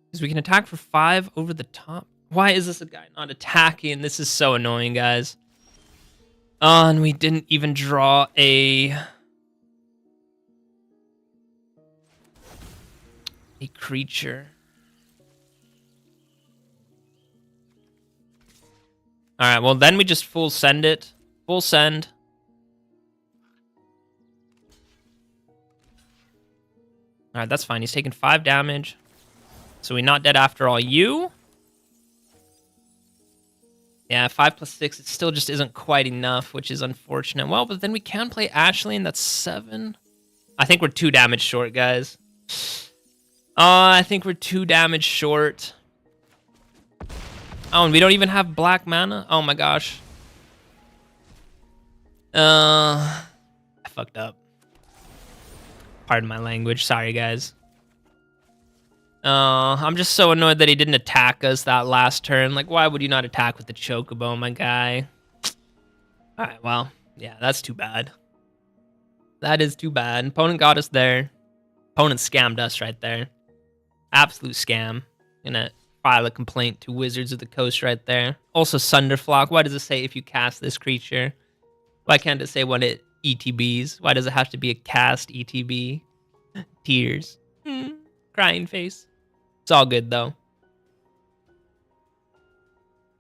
Because we can attack for 5 over the top. Why is this a guy not attacking? This is so annoying, guys. Oh, and we didn't even draw a creature. All right, well, then we just full send it. Full send. All right, that's fine. He's taking 5 damage. So we're not dead after all. You? Yeah, 5 plus 6. It still just isn't quite enough, which is unfortunate. Well, but then we can play Ashley, and that's 7. I think we're 2 damage short, guys. I think we're 2 damage short. Oh, and we don't even have black mana? Oh my gosh. I fucked up. Pardon my language. Sorry, guys. I'm just so annoyed that he didn't attack us that last turn. Like, why would you not attack with the Chocobo, my guy? Alright, well, yeah, that's too bad. That is too bad. Opponent got us there. Opponent scammed us right there. Absolute scam. Gonna file a complaint to Wizards of the Coast right there. Also, Sunderflock. Why does it say if you cast this creature? Why can't it say when it ETBs? Why does it have to be a cast ETB? Tears. Crying face. It's all good, though.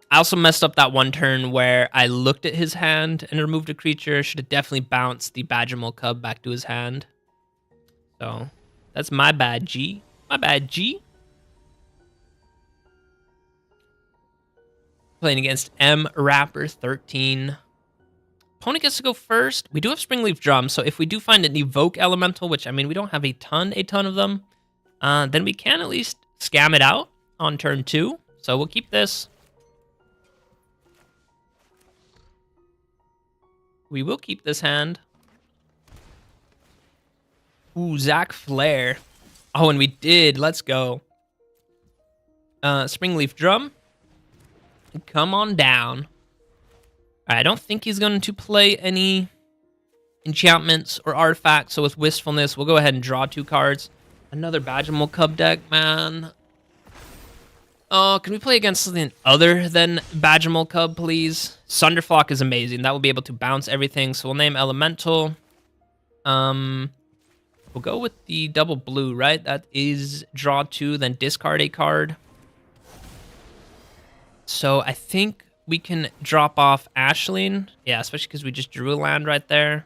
I also messed up that one turn where I looked at his hand and removed a creature. Should have definitely bounced the Badgermal Cub back to his hand. So, that's my bad, G. My bad, G. Playing against M Rapper 13. Opponent gets to go first. We do have Springleaf Drum, so if we do find an Evoke Elemental, which, I mean, we don't have a ton of them, then we can at least scam it out on turn 2. So we'll keep this. We will keep this hand. Ooh, Zach Flare. Oh, and we did. Let's go. Springleaf Drum. Come on down. I don't think he's going to play any enchantments or artifacts. So with Wistfulness, we'll go ahead and draw 2 cards. Another Badgermal Cub deck, man. Oh, can we play against something other than Badgermole Cub, please? Sunderflock is amazing. That will be able to bounce everything. So we'll name Elemental. We'll go with the double blue, right? That is draw 2, then discard a card. So I think we can drop off Ashling. Yeah, especially because we just drew a land right there.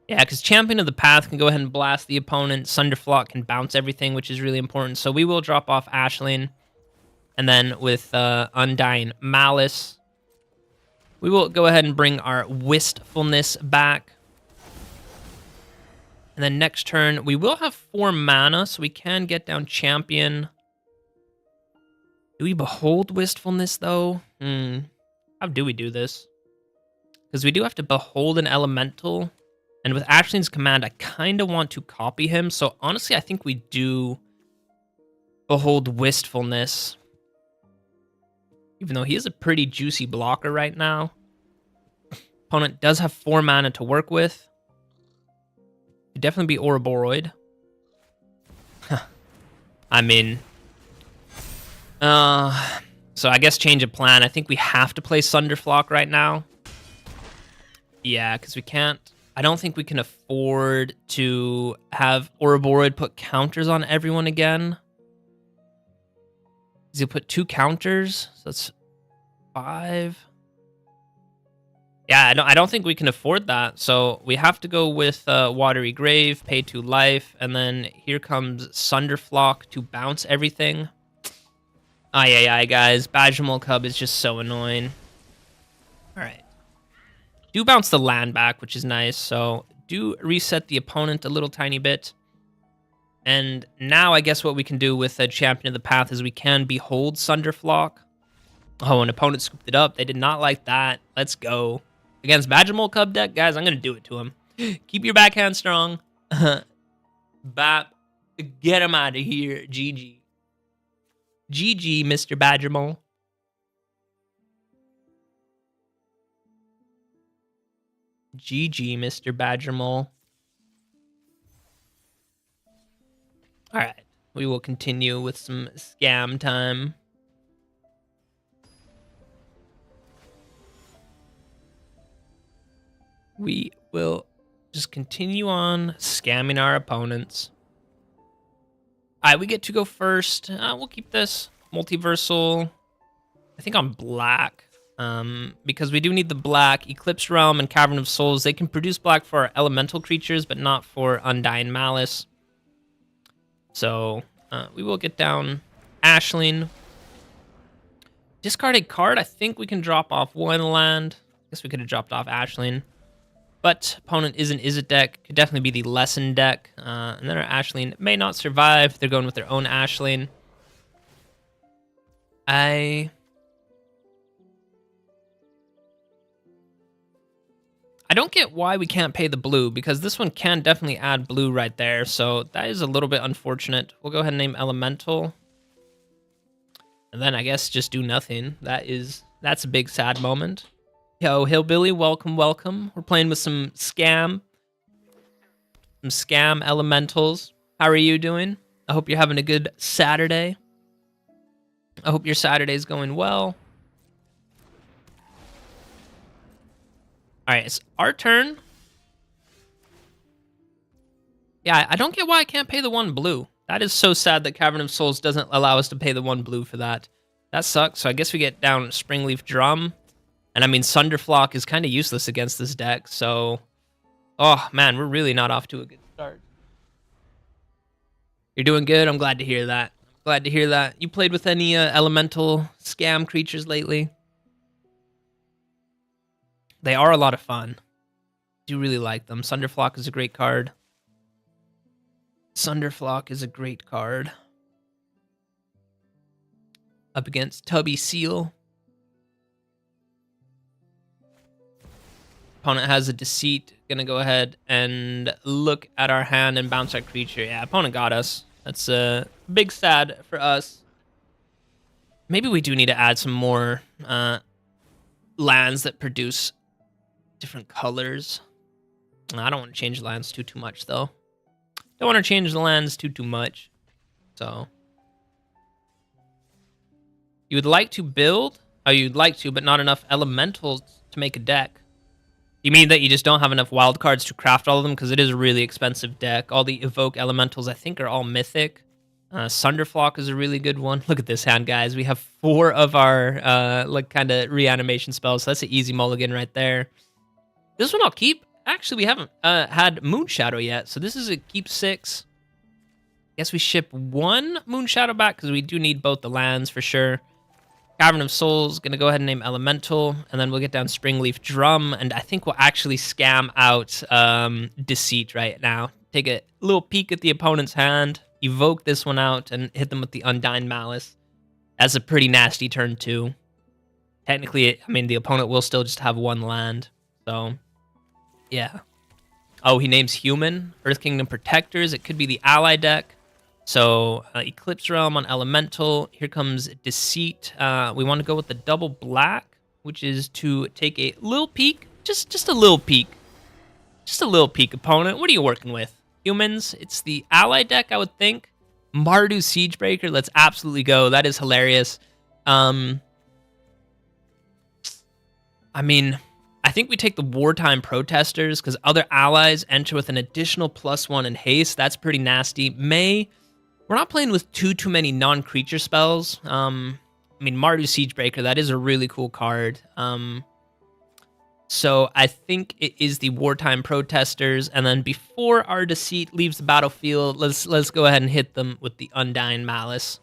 Yeah, because Champion of the Path can go ahead and blast the opponent. Sunderflock can bounce everything, which is really important. So we will drop off Ashling. And then with Undying Malice, we will go ahead and bring our Wistfulness back. And then next turn, we will have 4 mana, so we can get down Champion. Do we Behold Wistfulness, though? How do we do this? Because we do have to Behold an Elemental. And with Ashling's command, I kind of want to copy him. So honestly, I think we do Behold Wistfulness. Even though he is a pretty juicy blocker right now. Opponent does have 4 mana to work with. Could definitely be Ouroboros. I mean... so I guess change of plan. I think we have to play Sunderflock right now. Yeah, because we can't... I don't think we can afford to have Ouroboros put counters on everyone again. He'll put 2 counters, so that's 5. Yeah, I don't think we can afford that. So we have to go with Watery Grave, pay 2 life, and then here comes Sunderflock to bounce everything. Ay, guys. Badgermole Cub is just so annoying. All right. Do bounce the land back, which is nice. So do reset the opponent a little tiny bit. And now I guess what we can do with a Champion of the Path is we can Behold Sunderflock. Oh, an opponent scooped it up. They did not like that. Let's go. Against Badgermole Cub deck, guys, I'm going to do it to him. Keep your backhand strong. Bap. Get him out of here. GG. GG, Mr. Badgermole. GG, Mr. Badgermole. All right, we will continue with some scam time. We will just continue on scamming our opponents. All right, we get to go first. We'll keep this multiversal, I think, on black. Because we do need the black. Eclipsed Realm and Cavern of Souls, they can produce black for our elemental creatures, but not for Undying Malice. So we will get down Ashling. Discard a card. I think we can drop off 1 land. I guess we could have dropped off Ashling. But opponent is an Izzet deck. Could definitely be the Lesson deck. And then our Ashling may not survive. They're going with their own Ashling. I don't get why we can't pay the blue, because this one can definitely add blue right there. So that is a little bit unfortunate. We'll go ahead and name Elemental. And then I guess just do nothing. That's a big sad moment. Yo, Hillbilly, welcome, welcome. We're playing with some scam elementals. How are you doing? I hope you're having a good Saturday. I hope your Saturday's going well. All right, it's our turn. Yeah, I don't get why I can't pay the 1 blue. That is so sad that Cavern of Souls doesn't allow us to pay the 1 blue for that. That sucks. So I guess we get down Springleaf Drum. And I mean, Sunderflock is kind of useless against this deck. So, oh man, we're really not off to a good start. You're doing good. I'm glad to hear that. Glad to hear that. You played with any elemental scam creatures lately? They are a lot of fun. I do really like them. Sunderflock is a great card. Sunderflock is a great card. Up against Tubby Seal. Opponent has a Deceit. Gonna go ahead and look at our hand and bounce our creature. Yeah, opponent got us. That's a big sad for us. Maybe we do need to add some more lands that produce different colors. I don't want to change the lands too much, though. Don't want to change the lands too much. So You would like to build? Oh, you'd like to, but not enough elementals to make a deck. You mean that you just don't have enough wild cards to craft all of them? Because it is a really expensive deck. All the evoke elementals, I think, are all mythic. Sunderflock is a really good one. Look at this hand, guys. We have 4 of our like kind of reanimation spells. So that's an easy mulligan right there. This one I'll keep. Actually, we haven't had Moonshadow yet, so this is a keep 6. Guess we ship 1 Moonshadow back because we do need both the lands for sure. Cavern of Souls, gonna go ahead and name Elemental, and then we'll get down Springleaf Drum, and I think we'll actually scam out Deceit right now. Take a little peek at the opponent's hand, evoke this one out, and hit them with the Undying Malice. That's a pretty nasty turn too. Technically, I mean, the opponent will still just have 1 land, so yeah. Oh, he names Human, Earth Kingdom Protectors. It could be the ally deck. So Eclipse Realm on Elemental. Here comes Deceit. We want to go with the double black, which is to take a little peek. Just a little peek. Just a little peek, opponent. What are you working with? Humans. It's the ally deck, I would think. Mardu Siegebreaker. Let's absolutely go. That is hilarious. I mean, I think we take the Wartime Protesters because other allies enter with an additional +1 in haste. That's pretty nasty. We're not playing with too many non-creature spells. I mean, Mardu Siegebreaker, that is a really cool card. So I think it is the Wartime Protesters, and then before our Deceit leaves the battlefield, let's go ahead and hit them with the Undying Malice.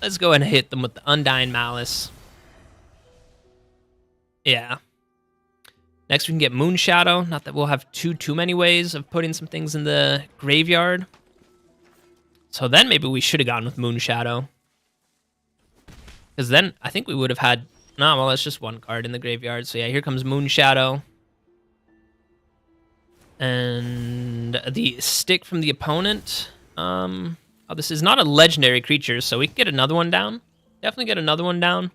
Let's go ahead and hit them with the Undying Malice. Yeah. Next we can get Moonshadow. Not that we'll have too many ways of putting some things in the graveyard. So then maybe we should have gone with Moonshadow. Because then I think we would have had... No, well, it's just 1 card in the graveyard. So yeah, here comes Moonshadow. And the stick from the opponent. Oh, this is not a legendary creature, so we can get another one down. Definitely get another one down.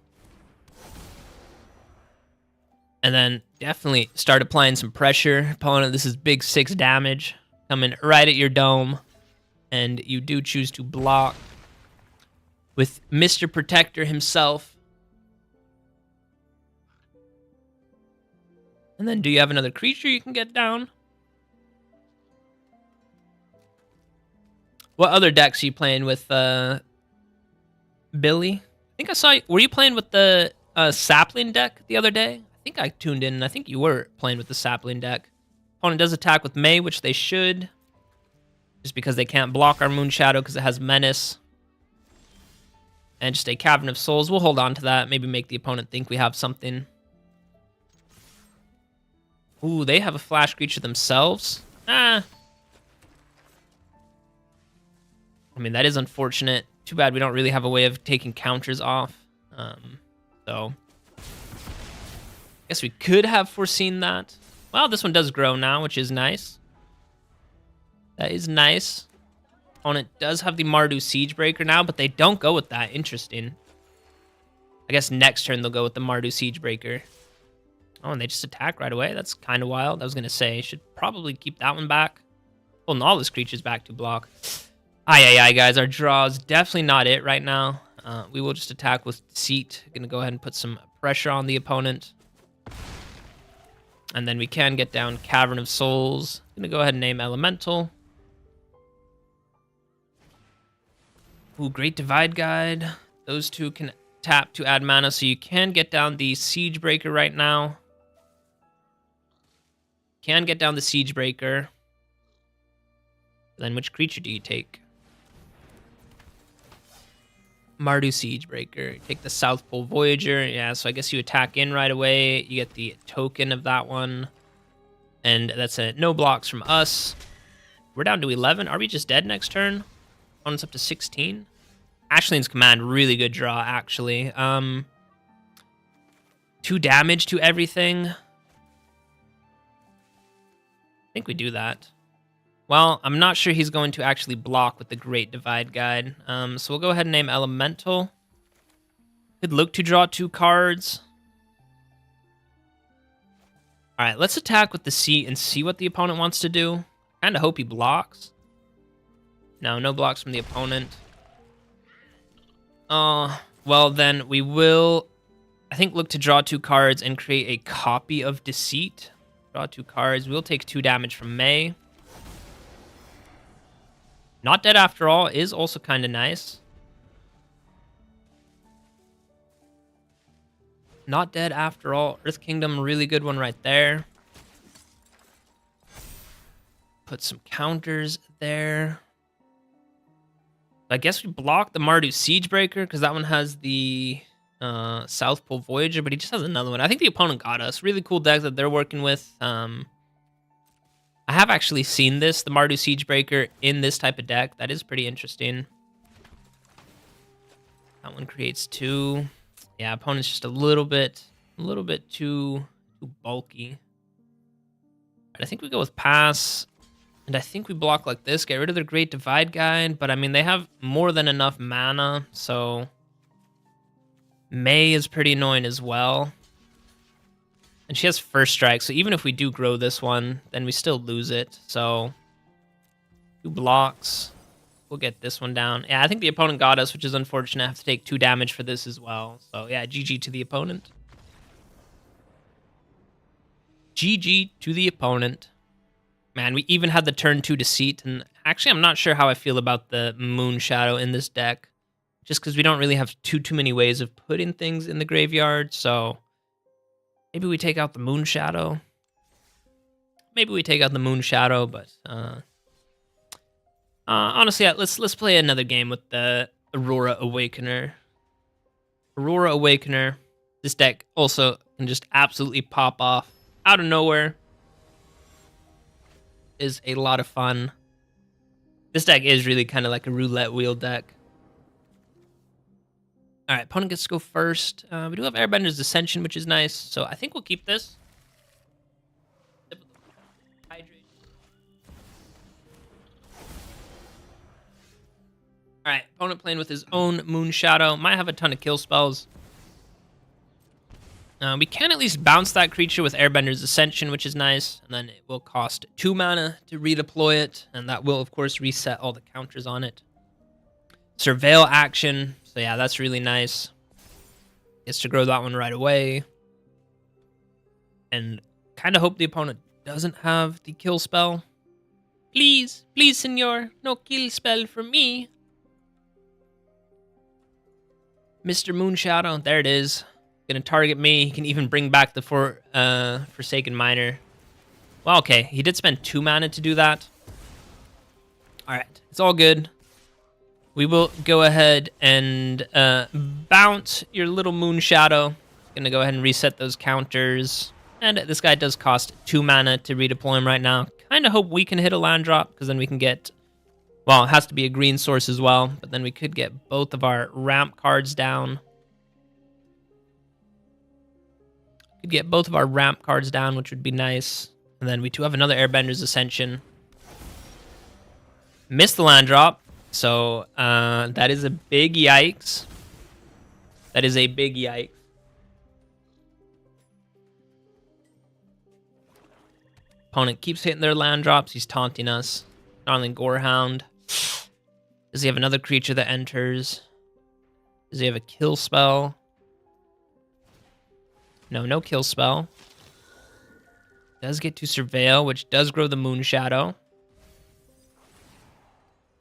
And then definitely start applying some pressure. Opponent, this is big 6 damage. Coming right at your dome. And you do choose to block with Mr. Protector himself. And then do you have another creature you can get down? What other decks are you playing with, Billy? I think I saw you. Were you playing with the Sapling deck the other day? I think I tuned in, and I think you were playing with the Sapling deck. Opponent does attack with May, which they should. Just because they can't block our Moonshadow because it has Menace. And just a Cavern of Souls. We'll hold on to that. Maybe make the opponent think we have something. Ooh, they have a flash creature themselves. I mean, that is unfortunate. Too bad we don't really have a way of taking counters off. So, I guess we could have foreseen that. Well, this one does grow now, which is nice. That is nice. Opponent does have the Mardu Siegebreaker now, but they don't go with that. Interesting. I guess next turn they'll go with the Mardu Siegebreaker. Oh, and they just attack right away. That's kind of wild. I was going to say, should probably keep that one back. Pulling all this creatures back to block. Aye, guys. Our draw is definitely not it right now. We will just attack with Deceit. Going to go ahead and put some pressure on the opponent. And then we can get down Cavern of Souls. Going to go ahead and name Elemental. Ooh, Great Divide Guide. Those 2 can tap to add mana, so you can get down the Siegebreaker right now. Can get down the Siegebreaker. Then which creature do you take? Mardu Siegebreaker. Take the South Pole Voyager. Yeah, so I guess you attack in right away. You get the token of that one. And that's a no blocks from us. We're down to 11. Are we just dead next turn? Opponent's up to 16. Ashleen's Command, really good draw, actually. 2 damage to everything. I think we do that. Well, I'm not sure he's going to actually block with the Great Divide Guide. So we'll go ahead and name Elemental. Could look to draw 2 cards. All right, let's attack with the Sea and see what the opponent wants to do. Kind of hope he blocks. No blocks from the opponent. Well, then we will, I think, look to draw 2 cards and create a copy of Deceit. Draw 2 cards. We'll take 2 damage from May. Not Dead After All is also kind of nice. Not Dead After All. Earth Kingdom, really good one right there. Put some counters there. I guess we block the Mardu Siegebreaker because that one has the South Pole Voyager, but he just has another one. I think the opponent got us. Really cool deck that they're working with. I have actually seen this, the Mardu Siegebreaker, in this type of deck. That is pretty interesting. That one creates 2. Yeah, opponent's just a little bit too bulky. Right, I think we go with pass. And I think we block like this, get rid of their Great Divide Guide, but I mean, they have more than enough mana, so May is pretty annoying as well. And she has First Strike, so even if we do grow this one, then we still lose it. So 2 blocks. We'll get this one down. Yeah, I think the opponent got us, which is unfortunate. I have to take 2 damage for this as well. So yeah, GG to the opponent. GG to the opponent. Man, we even had the turn 2 Deceit, and actually I'm not sure how I feel about the Moon Shadow in this deck, just because we don't really have too many ways of putting things in the graveyard, so maybe we take out the Moon Shadow. Maybe we take out the Moon Shadow, but honestly, let's play another game with the Aurora Awakener. Aurora Awakener. This deck also can just absolutely pop off out of nowhere. Is a lot of fun. This deck is really kind of like a roulette wheel deck. All right, opponent gets to go first. We do have Airbender's Ascension, which is nice, so I think we'll keep this. All right, opponent playing with his own Moon Shadow. Might have a ton of kill spells. We can at least bounce that creature with Airbender's Ascension, which is nice. And then it will cost 2 mana to redeploy it. And that will, of course, reset all the counters on it. Surveil action. So yeah, that's really nice. Gets to grow that one right away. And kind of hope the opponent doesn't have the kill spell. Please, please, senor. No kill spell for me. Mr. Moonshadow. There it is. Gonna target me. He can even bring back the Forsaken Miner. Well, okay. He did spend 2 mana to do that. Alright. It's all good. We will go ahead and bounce your little Moon Shadow. Gonna go ahead and reset those counters. And this guy does cost 2 mana to redeploy him right now. Kind of hope we can hit a land drop, because then we can get... Well, it has to be a green source as well, but then we could get both of our ramp cards down. Could get both of our ramp cards down, which would be nice. And then we do have another Airbender's Ascension. Missed the land drop. So that is a big yikes. That is a big yikes. Opponent keeps hitting their land drops. He's taunting us. Snarling Gorehound. Does he have another creature that enters? Does he have a kill spell? No, no kill spell. Does get to Surveil, which does grow the Moon Shadow.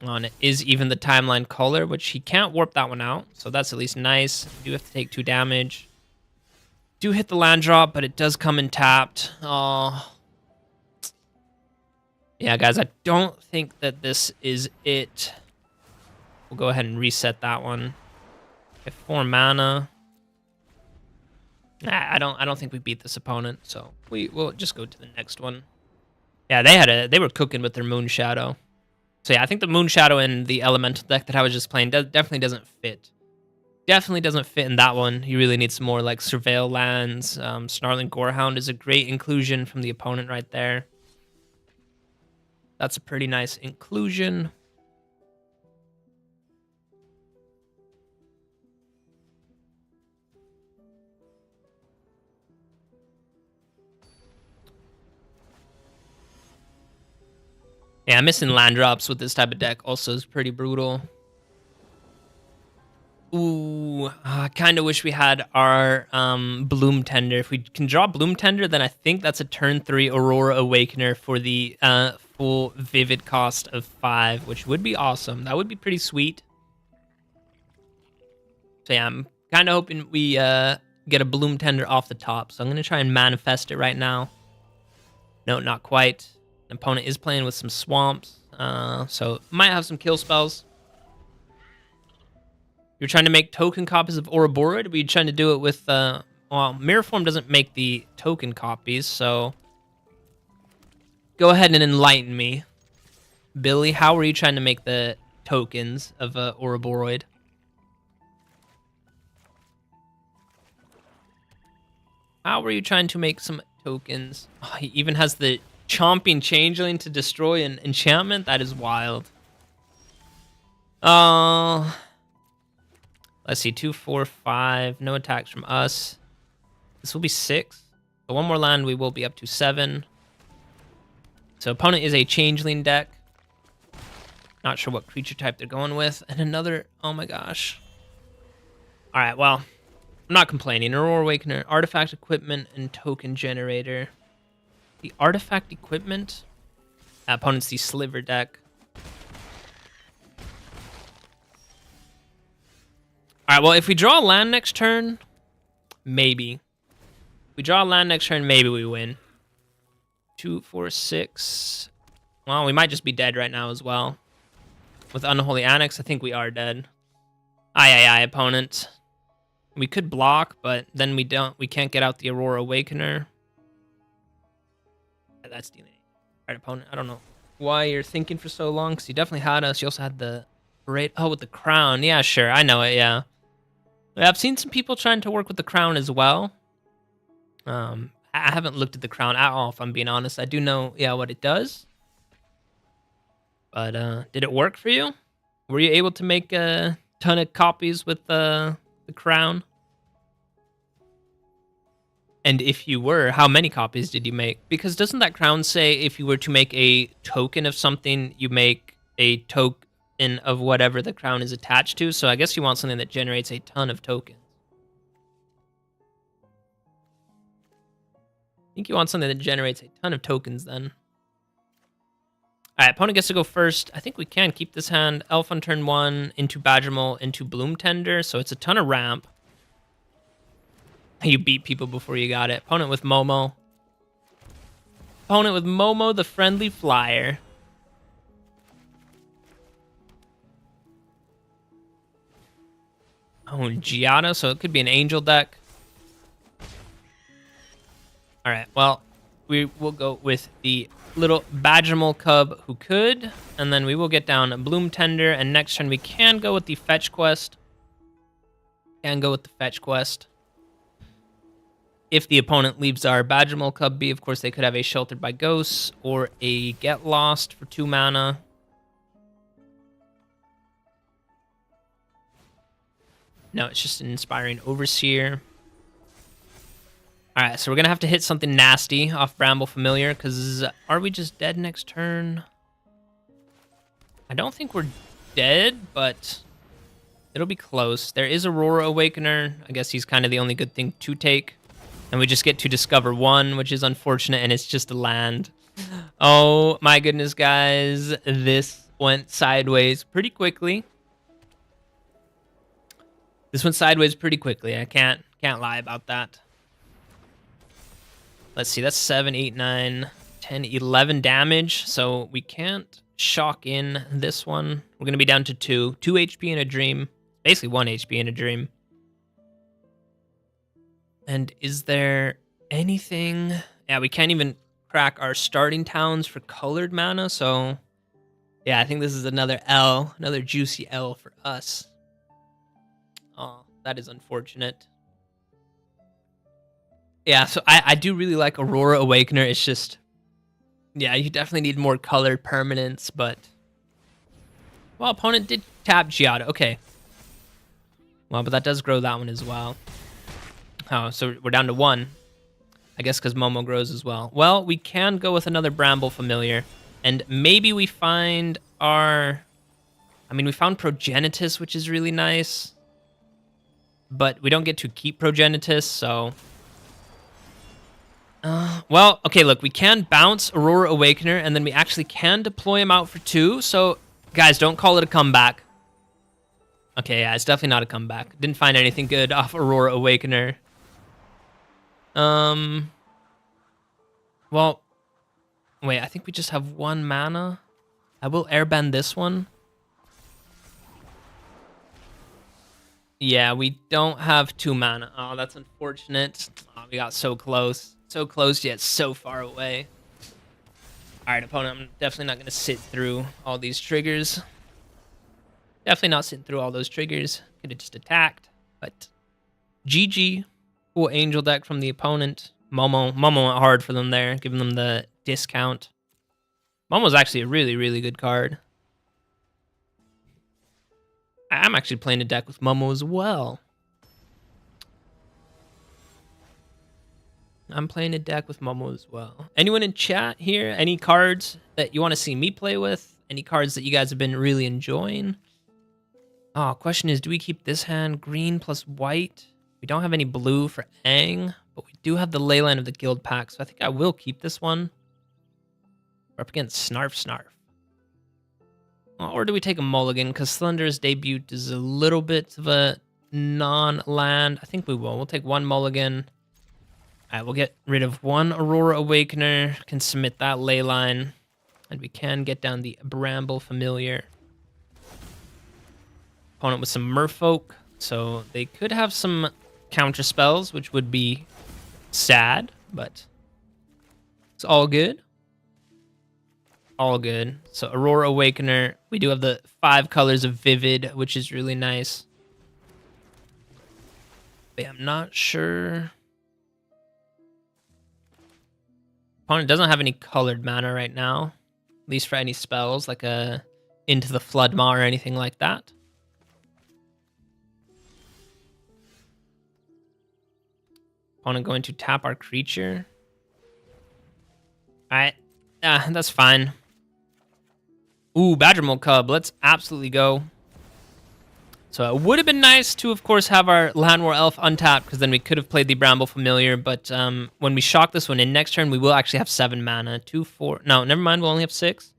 On it is even the Timeline Color, which he can't warp that one out, so that's at least nice. Do have to take 2 damage. Do hit the land drop, but it does come in tapped. Oh. Yeah, guys, I don't think that this is it. We'll go ahead and reset that one. Get 4 mana. Nah, I don't think we beat this opponent, so we'll just go to the next one. Yeah, they were cooking with their Moon Shadow. So yeah, I think the Moon Shadow in the Elemental deck that I was just playing definitely doesn't fit. Definitely doesn't fit in that one. You really need some more like Surveil lands. Snarling Gorehound is a great inclusion from the opponent right there. That's a pretty nice inclusion. Yeah, missing land drops with this type of deck also is pretty brutal. Ooh, I kind of wish we had our Bloom Tender. If we can draw Bloom Tender, then I think that's a turn 3 Aurora Awakener for the full Vivid cost of 5, which would be awesome. That would be pretty sweet. So yeah, I'm kind of hoping we get a Bloom Tender off the top. So I'm going to try and manifest it right now. No, not quite. The opponent is playing with some swamps, so might have some kill spells. You're trying to make token copies of Ouroboros? Or were you trying to do it with... well, Mirror Form doesn't make the token copies, so... Go ahead and enlighten me. Billy, how were you trying to make the tokens of Ouroboros? How were you trying to make some tokens? Oh, he even has the Chomping Changeling to destroy an enchantment? That is wild. Let's see, 2, 4, 5. No attacks from us. This will be 6. So one more land, we will be up to 7. So opponent is a Changeling deck. Not sure what creature type they're going with. And another, oh my gosh. All right, well, I'm not complaining. Aurora Awakener, Artifact Equipment, and Token Generator. The Artifact Equipment. Opponent's the Sliver deck. All right, well, if we draw a land next turn, maybe. If we draw a land next turn, maybe we win. 2, 4, 6. Well, we might just be dead right now as well. With Unholy Annex, I think we are dead. Aye, opponent. We could block, but then we can't get out the Aurora Awakener. That's dealing. All right, opponent. I don't know why you're thinking for so long, because you definitely had us. You also had the parade. Oh, with the crown. Yeah, sure. I know it, yeah. I've seen some people trying to work with the crown as well. I haven't looked at the crown at all, if I'm being honest. I do know, yeah, what it does. But did it work for you? Were you able to make a ton of copies with the crown? And if you were, how many copies did you make? Because doesn't that crown say if you were to make a token of something, you make a token of whatever the crown is attached to? So I guess you want something that generates a ton of tokens. I think you want something that generates a ton of tokens then. All right, opponent gets to go first. I think we can keep this hand. Elf on turn 1, into Badgermole, into Bloom Tender. So it's a ton of ramp. You beat people before you got it. Opponent with Momo. Opponent with Momo, the friendly flyer. Oh, Giada, so it could be an angel deck. All right, well, we will go with the little Badgermole Cub who could, and then we will get down a Bloom Tender, and next turn we can go with the Fetch Quest. If the opponent leaves our Badgermole Cub be, of course, they could have a Sheltered by Ghosts or a Get Lost for 2 mana. No, it's just an Inspiring Overseer. All right, so we're going to have to hit something nasty off Bramble Familiar, because are we just dead next turn? I don't think we're dead, but it'll be close. There is Aurora Awakener. I guess he's kind of the only good thing to take. And we just get to discover 1, which is unfortunate, and it's just a land. Oh, my goodness, guys. This went sideways pretty quickly. I can't lie about that. Let's see, that's 7, 8, 9, 10, 11 damage. So we can't shock in this one. We're going to be down to 2. 2 HP in a dream. Basically 1 HP in a dream. And is there anything... Yeah, we can't even crack our starting towns for colored mana. So yeah, I think this is another L. Another juicy L for us. Oh, that is unfortunate. Yeah, so I do really like Aurora Awakener. It's just, yeah, you definitely need more colored permanents, but... Well, opponent did tap Giada. Okay. Well, but that does grow that one as well. Oh, so we're down to 1. I guess because Momo grows as well. Well, we can go with another Bramble Familiar. And maybe we find our... I mean, we found Progenitus, which is really nice. but we don't get to keep Progenitus, so... well, okay, look, we can bounce Aurora Awakener, and then we actually can deploy him out for 2, so guys, don't call it a comeback. Okay, yeah, it's definitely not a comeback. Didn't find anything good off Aurora Awakener. Well, wait, I think we just have 1 mana. I will airbend this one. Yeah, we don't have 2 mana. Oh, that's unfortunate. Oh, we got so close. So close, yet so far away. All right, opponent, I'm definitely not going to sit through all these triggers. Definitely not sitting through all those triggers. Could have just attacked, but GG. Cool angel deck from the opponent. Momo went hard for them there, giving them the discount. Momo's actually a really, really good card. I'm actually playing a deck with Momo as well. I'm playing a deck with Momo as well. Anyone in chat here? Any cards that you want to see me play with? Any cards that you guys have been really enjoying? Oh, question is, do we keep this hand green plus white? We don't have any blue for Aang, but we do have the Leyline of the Guild Pack, so I think I will keep this one. We're up against Snarf. Or do we take a mulligan? Because Slender's debut is a little bit of a non-land. I think we will. We'll take 1 mulligan. All right, we'll get rid of 1 Aurora Awakener. Can submit that Leyline. And we can get down the Bramble Familiar. Opponent with some Merfolk. So they could have some counter spells, which would be sad, but it's all good. All good. So Aurora Awakener. We do have the 5 colors of Vivid, which is really nice. But I'm not sure. Opponent doesn't have any colored mana right now. At least for any spells, like a Into the Floodmaw or anything like that. Opponent going to tap our creature. Alright. That's fine. Ooh, Badgermole Cub. Let's absolutely go. So it would have been nice to, of course, have our Land War Elf untapped, because then we could have played the Bramble Familiar, but when we shock this one in next turn, we will actually have 7 mana. 2, 4... No, never mind, we'll only have 6.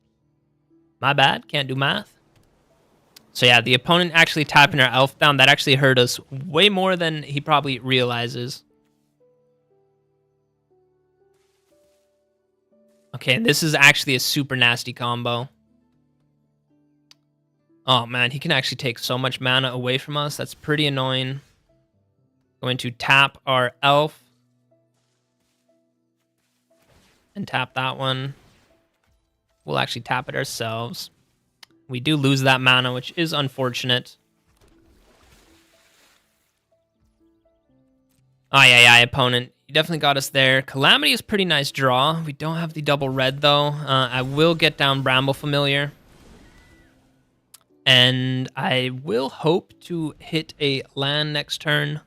My bad, can't do math. So yeah, the opponent actually tapping our Elf down, that actually hurt us way more than he probably realizes. Okay, this is actually a super nasty combo. Oh man, he can actually take so much mana away from us. That's pretty annoying. Going to tap our Elf. And tap that one. We'll actually tap it ourselves. We do lose that mana, which is unfortunate. Aye, opponent. You definitely got us there. Calamity is pretty nice draw. We don't have the double red, though. I will get down Bramble Familiar. And I will hope to hit a land next turn.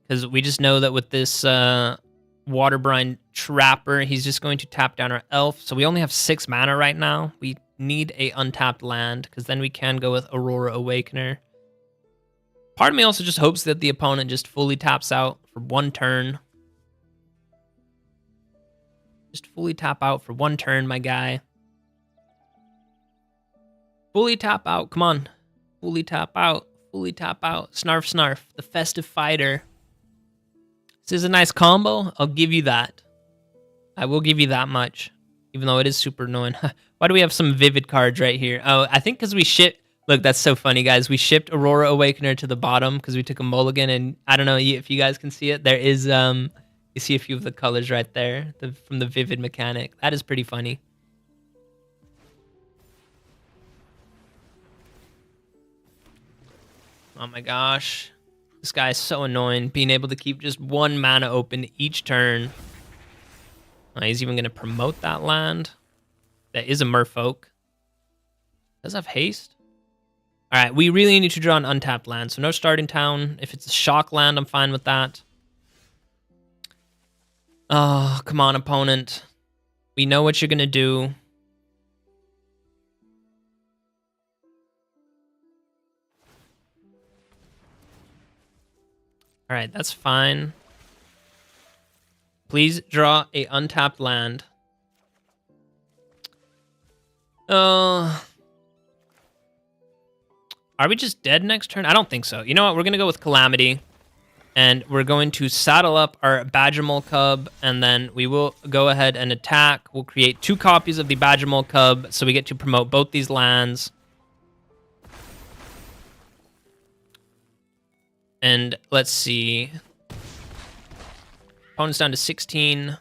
Because we just know that with this Waterbrine Trapper, he's just going to tap down our Elf. So we only have 6 mana right now. We need a untapped land, because then we can go with Aurora Awakener. Part of me also just hopes that the opponent just fully taps out for 1 turn. Just fully tap out for 1 turn, my guy. Fully tap out, come on. Fully tap out, fully tap out. Snarf, the Festive Fighter. This is a nice combo, I'll give you that. I will give you that much, even though it is super annoying. Why do we have some Vivid cards right here? Oh, I think because we shipped... Look, that's so funny, guys. We shipped Aurora Awakener to the bottom because we took a mulligan, and I don't know if you guys can see it. There is, you see a few of the colors right there from the Vivid mechanic. That is pretty funny. Oh my gosh. This guy is so annoying, being able to keep just 1 mana open each turn. Oh, he's even going to promote that land. That is a Merfolk. Does have haste? All right, we really need to draw an untapped land, so no starting town. If it's a shock land, I'm fine with that. Oh, come on, opponent. We know what you're going to do. All right, that's fine. Please draw a untapped land. Are we just dead next turn? I don't think so. You know what? We're going to go with Calamity. And we're going to saddle up our Badgermole Cub. And then we will go ahead and attack. We'll create 2 copies of the Badgermole Cub. So we get to promote both these lands. And let's see. Opponent's down to 16.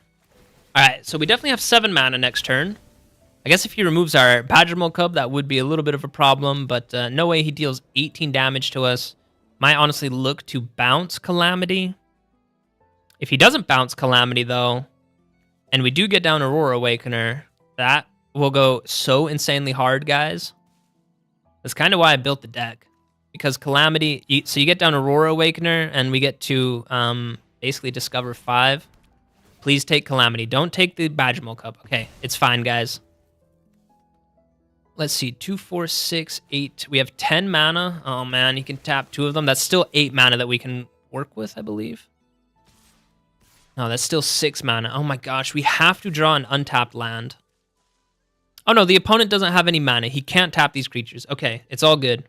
Alright, so we definitely have 7 mana next turn. I guess if he removes our Badgermole Cub, that would be a little bit of a problem, but no way he deals 18 damage to us. Might honestly look to bounce Calamity. If he doesn't bounce Calamity, though, and we do get down Aurora Awakener, that will go so insanely hard, guys. That's kind of why I built the deck. Because Calamity, so you get down Aurora Awakener, and we get to basically discover 5. Please take Calamity. Don't take the Badgermole Cub. Okay, it's fine, guys. Let's see, 2, 4, 6, 8. We have 10 mana. Oh, man, you can tap 2 of them. That's still 8 mana that we can work with, I believe. No, that's still 6 mana. Oh, my gosh, we have to draw an untapped land. Oh, no, the opponent doesn't have any mana. He can't tap these creatures. Okay, it's all good.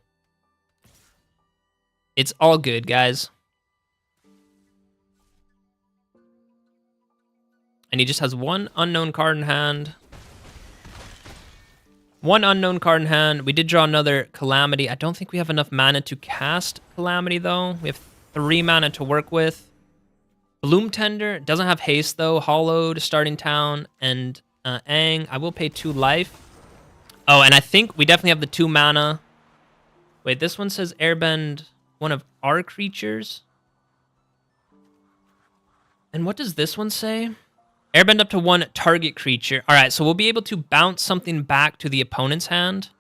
It's all good, guys. And he just has 1 unknown card in hand. 1 unknown card in hand. We did draw another Calamity. I don't think we have enough mana to cast Calamity, though. We have 3 mana to work with. Bloom Tender doesn't have haste, though. Hollowed, Starting Town, and Aang. I will pay 2 life. Oh, and I think we definitely have the 2 mana. Wait, this one says airbend one of our creatures. And what does this one say? Airbend up to 1 target creature. All right, so we'll be able to bounce something back to the opponent's hand.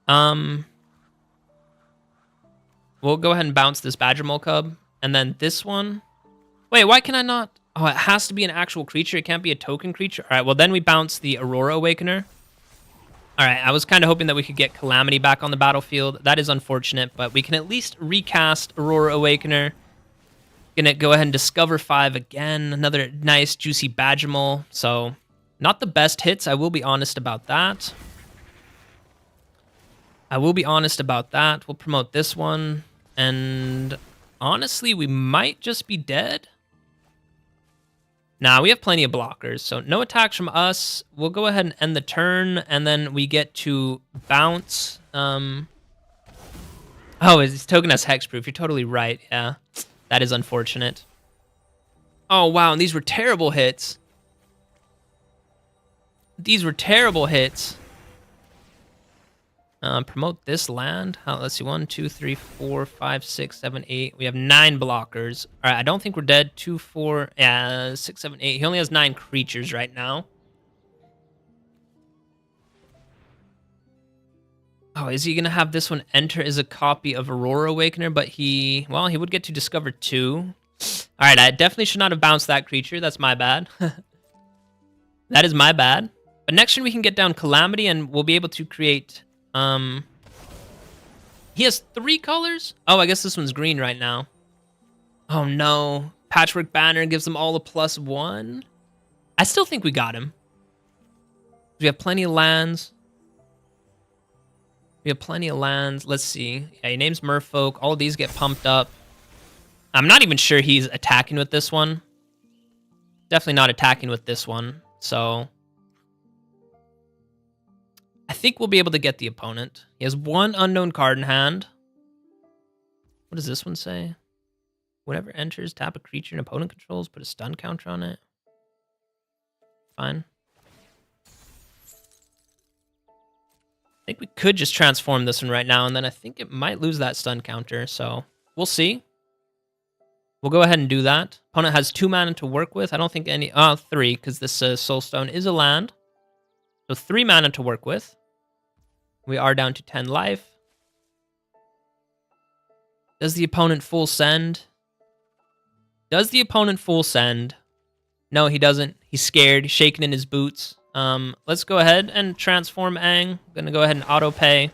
We'll go ahead and bounce this Badgermole Cub. And then this one. Wait, why can I not? Oh, it has to be an actual creature. It can't be a token creature. All right, well, then we bounce the Aurora Awakener. All right, I was kind of hoping that we could get Calamity back on the battlefield. That is unfortunate, but we can at least recast Aurora Awakener. Gonna go ahead and discover 5 again. Another nice, juicy Badgermole. So, not the best hits. I will be honest about that. We'll promote this one. And honestly, we might just be dead. Nah, we have plenty of blockers. So, no attacks from us. We'll go ahead and end the turn. And then we get to bounce. Oh, it's token as hexproof. You're totally right. Yeah. That is unfortunate. Oh, wow, and these were terrible hits. Promote this land. Let's see, 1, 2, 3, 4, 5, 6, 7, 8. We have 9 blockers. All right, I don't think we're dead. 2, 4, 6, 7, 8. He only has 9 creatures right now. Oh, is he going to have this one enter as a copy of Aurora Awakener? But he would get to discover 2. All right, I definitely should not have bounced that creature. That's my bad. That is my bad. But next turn we can get down Calamity and we'll be able to create... He has 3 colors? Oh, I guess this one's green right now. Oh, no. Patchwork Banner gives them all a +1. I still think we got him. We have plenty of lands. Let's see. Yeah, he names Merfolk. All of these get pumped up. I'm not even sure he's attacking with this one. Definitely not attacking with this one. So I think we'll be able to get the opponent. He has 1 unknown card in hand. What does this one say? Whenever enters, tap a creature an opponent controls, put a stun counter on it. Fine. I think we could just transform this one right now, and then I think it might lose that stun counter, so we'll see. We'll go ahead and do that. Opponent has 2 mana to work with. I don't think any... 3, because this Soulstone is a land. So 3 mana to work with. We are down to 10 life. Does the opponent full send? No, he doesn't. He's scared. He's shaking in his boots. Let's go ahead and transform Aang. I'm gonna go ahead and auto pay.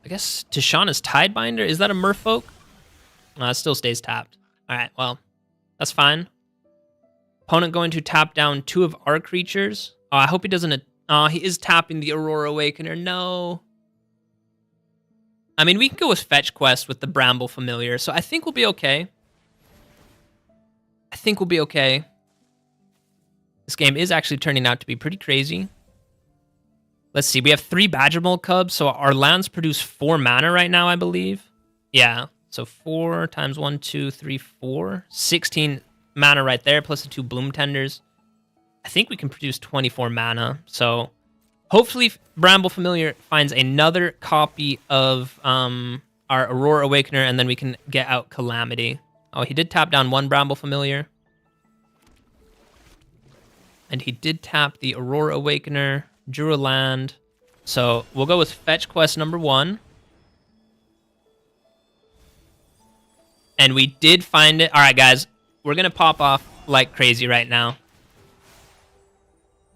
I guess Tishana's Tidebinder. Is that a Merfolk? It still stays tapped. All right, well, that's fine. Opponent going to tap down 2 of our creatures. Oh, I hope he doesn't... Oh, he is tapping the Aurora Awakener. No. I mean, we can go with Fetch Quest with the Bramble Familiar, so I think we'll be okay. I think we'll be okay. This game is actually turning out to be pretty crazy. Let's see. We have 3 Badgermole Cubs, so our lands produce 4 mana right now, I believe. Yeah, so 4 times 1, 2, 3, 4. 16 mana right there, plus the 2 Bloom Tenders. I think we can produce 24 mana, so hopefully Bramble Familiar finds another copy of our Aurora Awakener, and then we can get out Calamity. Oh, he did tap down 1 Bramble Familiar. And he did tap the Aurora Awakener, drew a land. So we'll go with Fetch Quest number 1. And we did find it. All right, guys, we're going to pop off like crazy right now.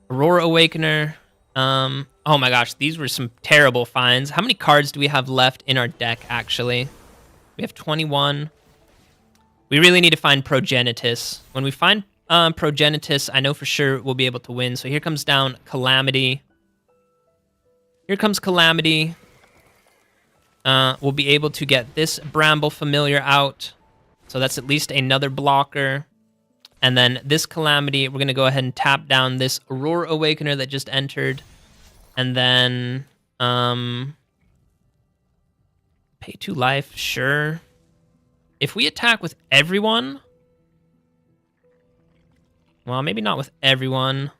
Aurora Awakener. Oh my gosh, these were some terrible finds. How many cards do we have left in our deck, actually? We have 21. We really need to find Progenitus. When we find Progenitus, I know for sure we'll be able to win. So here comes down Calamity. Here comes Calamity. We'll be able to get this Bramble Familiar out. So that's at least another blocker. And then this Calamity, we're going to go ahead and tap down this Aurora Awakener that just entered. And then pay 2 life, sure. If we attack with everyone... Well, maybe not with everyone.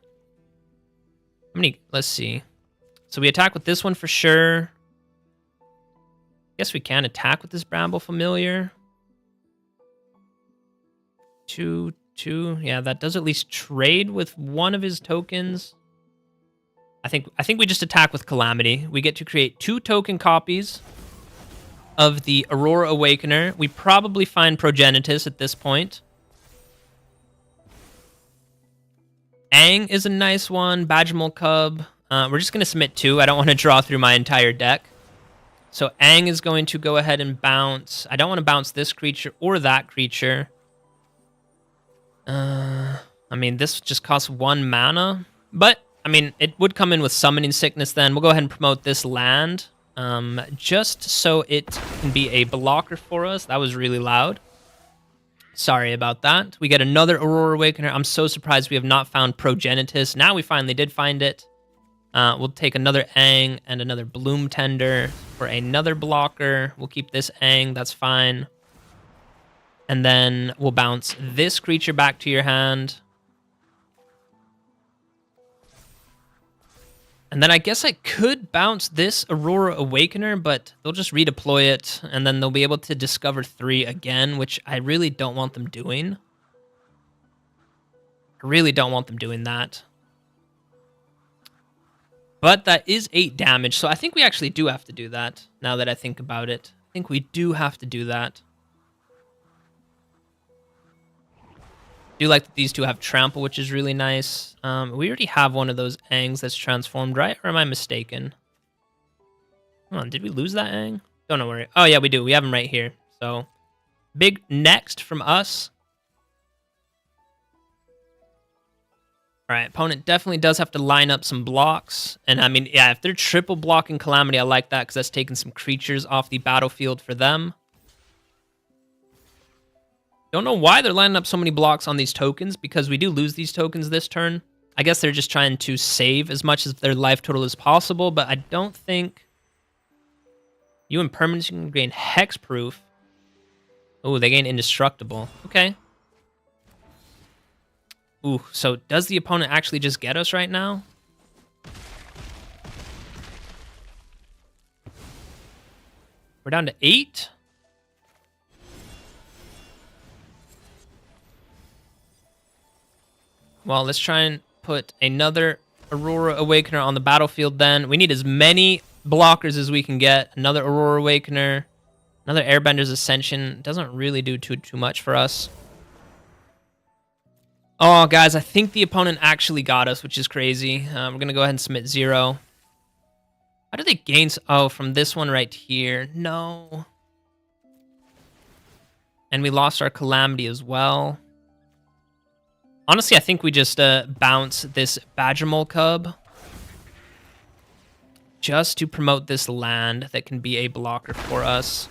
How many? Let's see. So we attack with this one for sure. Guess we can attack with this Bramble Familiar. 2, 2. Yeah, that does at least trade with one of his tokens. I think we just attack with Calamity. We get to create 2 token copies of the Aurora Awakener. We probably find Progenitus at this point. Aang is a nice one. Badgermole Cub. We're just going to submit 2. I don't want to draw through my entire deck. So Aang is going to go ahead and bounce. I don't want to bounce this creature or that creature. I mean, this just costs 1 mana. But, I mean, it would come in with Summoning Sickness then. We'll go ahead and promote this land. Just so it can be a blocker for us. That was really loud. Sorry about that. We get another Aurora Awakener. I'm so surprised we have not found Progenitus. Now we finally did find it. We'll take another Aang and another Bloom Tender for another blocker. We'll keep this Aang. That's fine. And then we'll bounce this creature back to your hand. And then I guess I could bounce this Aurora Awakener, but they'll just redeploy it, and then they'll be able to discover 3 again, which I really don't want them doing. I really don't want them doing that. But that is 8 damage, so I think we actually do have to do that, now that I think about it. I think we do have to do that. I do like that these 2 have Trample, which is really nice. We already have one of those Aangs that's transformed, right? Or am I mistaken? Hold on, did we lose that Aang? Don't worry. Oh, yeah, we do. We have him right here. So, big next from us. All right, opponent definitely does have to line up some blocks. And, I mean, yeah, if they're triple blocking Calamity, I like that because that's taking some creatures off the battlefield for them. Don't know why they're lining up so many blocks on these tokens, because we do lose these tokens this turn. I guess they're just trying to save as much of their life total as possible, but I don't think... You impermanence, you can gain Hexproof. Oh, they gain Indestructible. Okay. Ooh, so does the opponent actually just get us right now? We're down to 8. Well, let's try and put another Aurora Awakener on the battlefield then. We need as many blockers as we can get. Another Aurora Awakener. Another Airbender's Ascension. Doesn't really do too much for us. Oh, guys, I think the opponent actually got us, which is crazy. We're going to go ahead and submit 0. How do they gain? Oh, from this one right here. No. And we lost our Calamity as well. Honestly, I think we just bounce this Badgermole Cub just to promote this land that can be a blocker for us.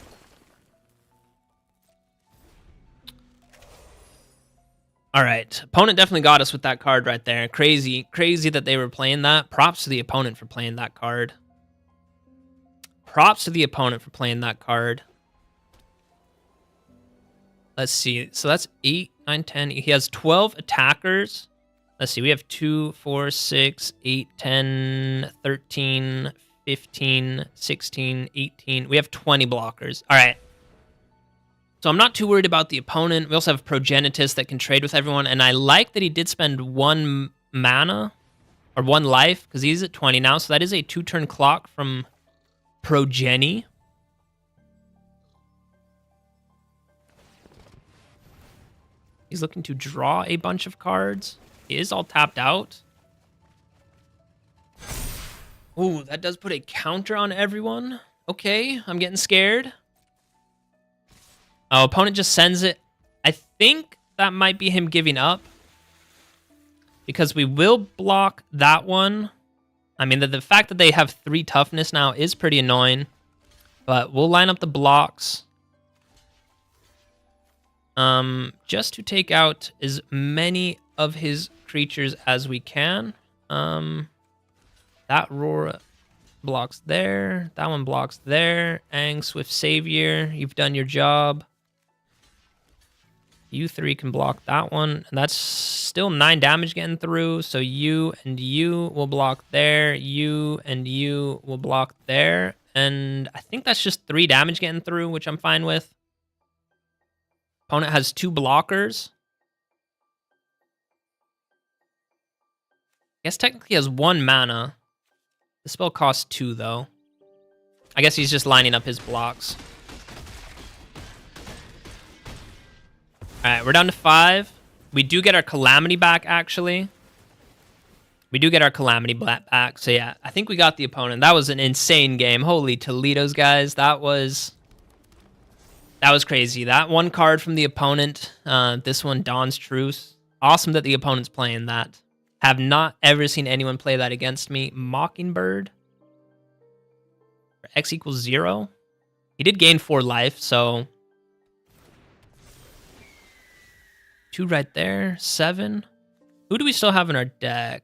All right, opponent definitely got us with that card right there. Crazy that they were playing that. Props to the opponent for playing that card. Props to the opponent for playing that card. Let's see. So that's 8, 9, 10. He has 12 attackers. Let's see. We have 2, 4, 6, 8, 10, 13, 15, 16, 18. We have 20 blockers. All right. So I'm not too worried about the opponent. We also have Progenitus that can trade with everyone. And I like that he did spend 1 mana or 1 life because he's at 20 now. So that is a 2-turn clock from Progeny. He's looking to draw a bunch of cards. He is all tapped out. Ooh, that does put a counter on everyone. Okay, I'm getting scared. Oh, opponent just sends it. I think that might be him giving up. Because we will block that one. I mean, the fact that they have 3 toughness now is pretty annoying. But we'll line up the blocks. Just to take out as many of his creatures as we can. That Aurora blocks there. That one blocks there. Ang, Swift Savior, you've done your job. You 3 can block that one. And that's still 9 damage getting through. So you and you will block there. You and you will block there. And I think that's just 3 damage getting through, which I'm fine with. Opponent has 2 blockers. I guess technically he has 1 mana. The spell costs 2, though. I guess he's just lining up his blocks. Alright, we're down to 5. We do get our Calamity back, actually. We do get our Calamity back. So yeah, I think we got the opponent. That was an insane game. Holy Toledo's, guys. That was crazy. That 1 card from the opponent. This one, Dawn's Truce. Awesome that the opponent's playing that. Have not ever seen anyone play that against me. Mockingbird. X equals 0. He did gain 4 life, so 2 right there. 7. Who do we still have in our deck?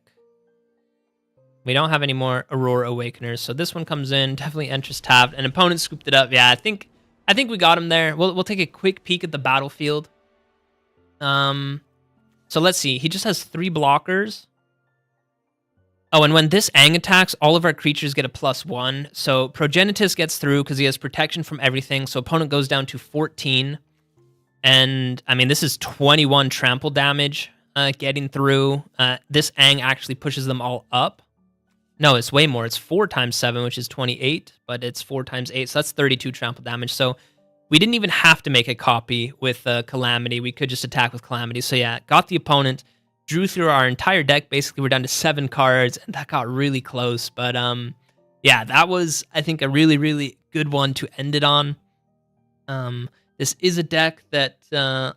We don't have any more Aurora Awakeners, so this one comes in. Definitely enters tapped. And opponent scooped it up. Yeah, I think we got him there. We'll take a quick peek at the battlefield. So let's see. He just has 3 blockers. Oh, and when this Ang attacks, all of our creatures get a +1. So Progenitus gets through because he has protection from everything. So opponent goes down to 14. And, I mean, this is 21 trample damage getting through. This Ang actually pushes them all up. No, it's way more. It's 4 times 7, which is 28. But it's 4 times 8, so that's 32 trample damage. So we didn't even have to make a copy with Calamity. We could just attack with Calamity. So yeah, got the opponent, drew through our entire deck. Basically, we're down to 7 cards, and that got really close. But yeah, that was, I think, a really, really good one to end it on. This is a deck that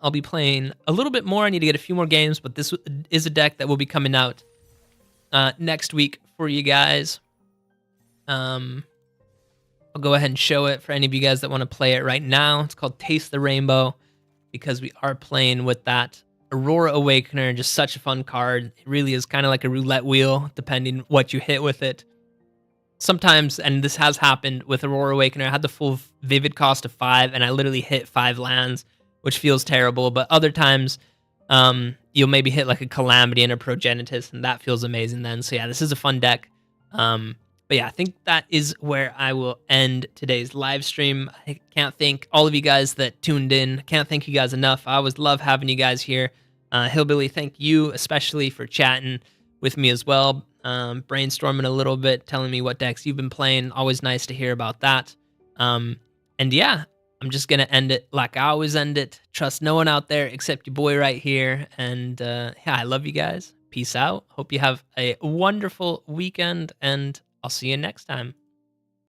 I'll be playing a little bit more. I need to get a few more games, but this is a deck that will be coming out next week for you guys. I'll go ahead and show it for any of you guys that want to play it right now. It's called Taste the Rainbow because we are playing with that Aurora Awakener. Just such a fun card. It really is kind of like a roulette wheel, depending what you hit with it. Sometimes, and this has happened with Aurora Awakener, I had the full Vivid cost of 5, and I literally hit 5 lands, which feels terrible. But other times, you'll maybe hit like a Calamity and a Progenitus, and that feels amazing then. So yeah, this is a fun deck. But yeah, I think that is where I will end today's live stream. I can't thank all of you guys that tuned in. Can't thank you guys enough. I always love having you guys here. Hillbilly, thank you especially for chatting with me as well. Brainstorming a little bit, telling me what decks you've been playing. Always nice to hear about that. And yeah, I'm just going to end it like I always end it. Trust no one out there except your boy right here. And yeah, I love you guys. Peace out. Hope you have a wonderful weekend, and I'll see you next time.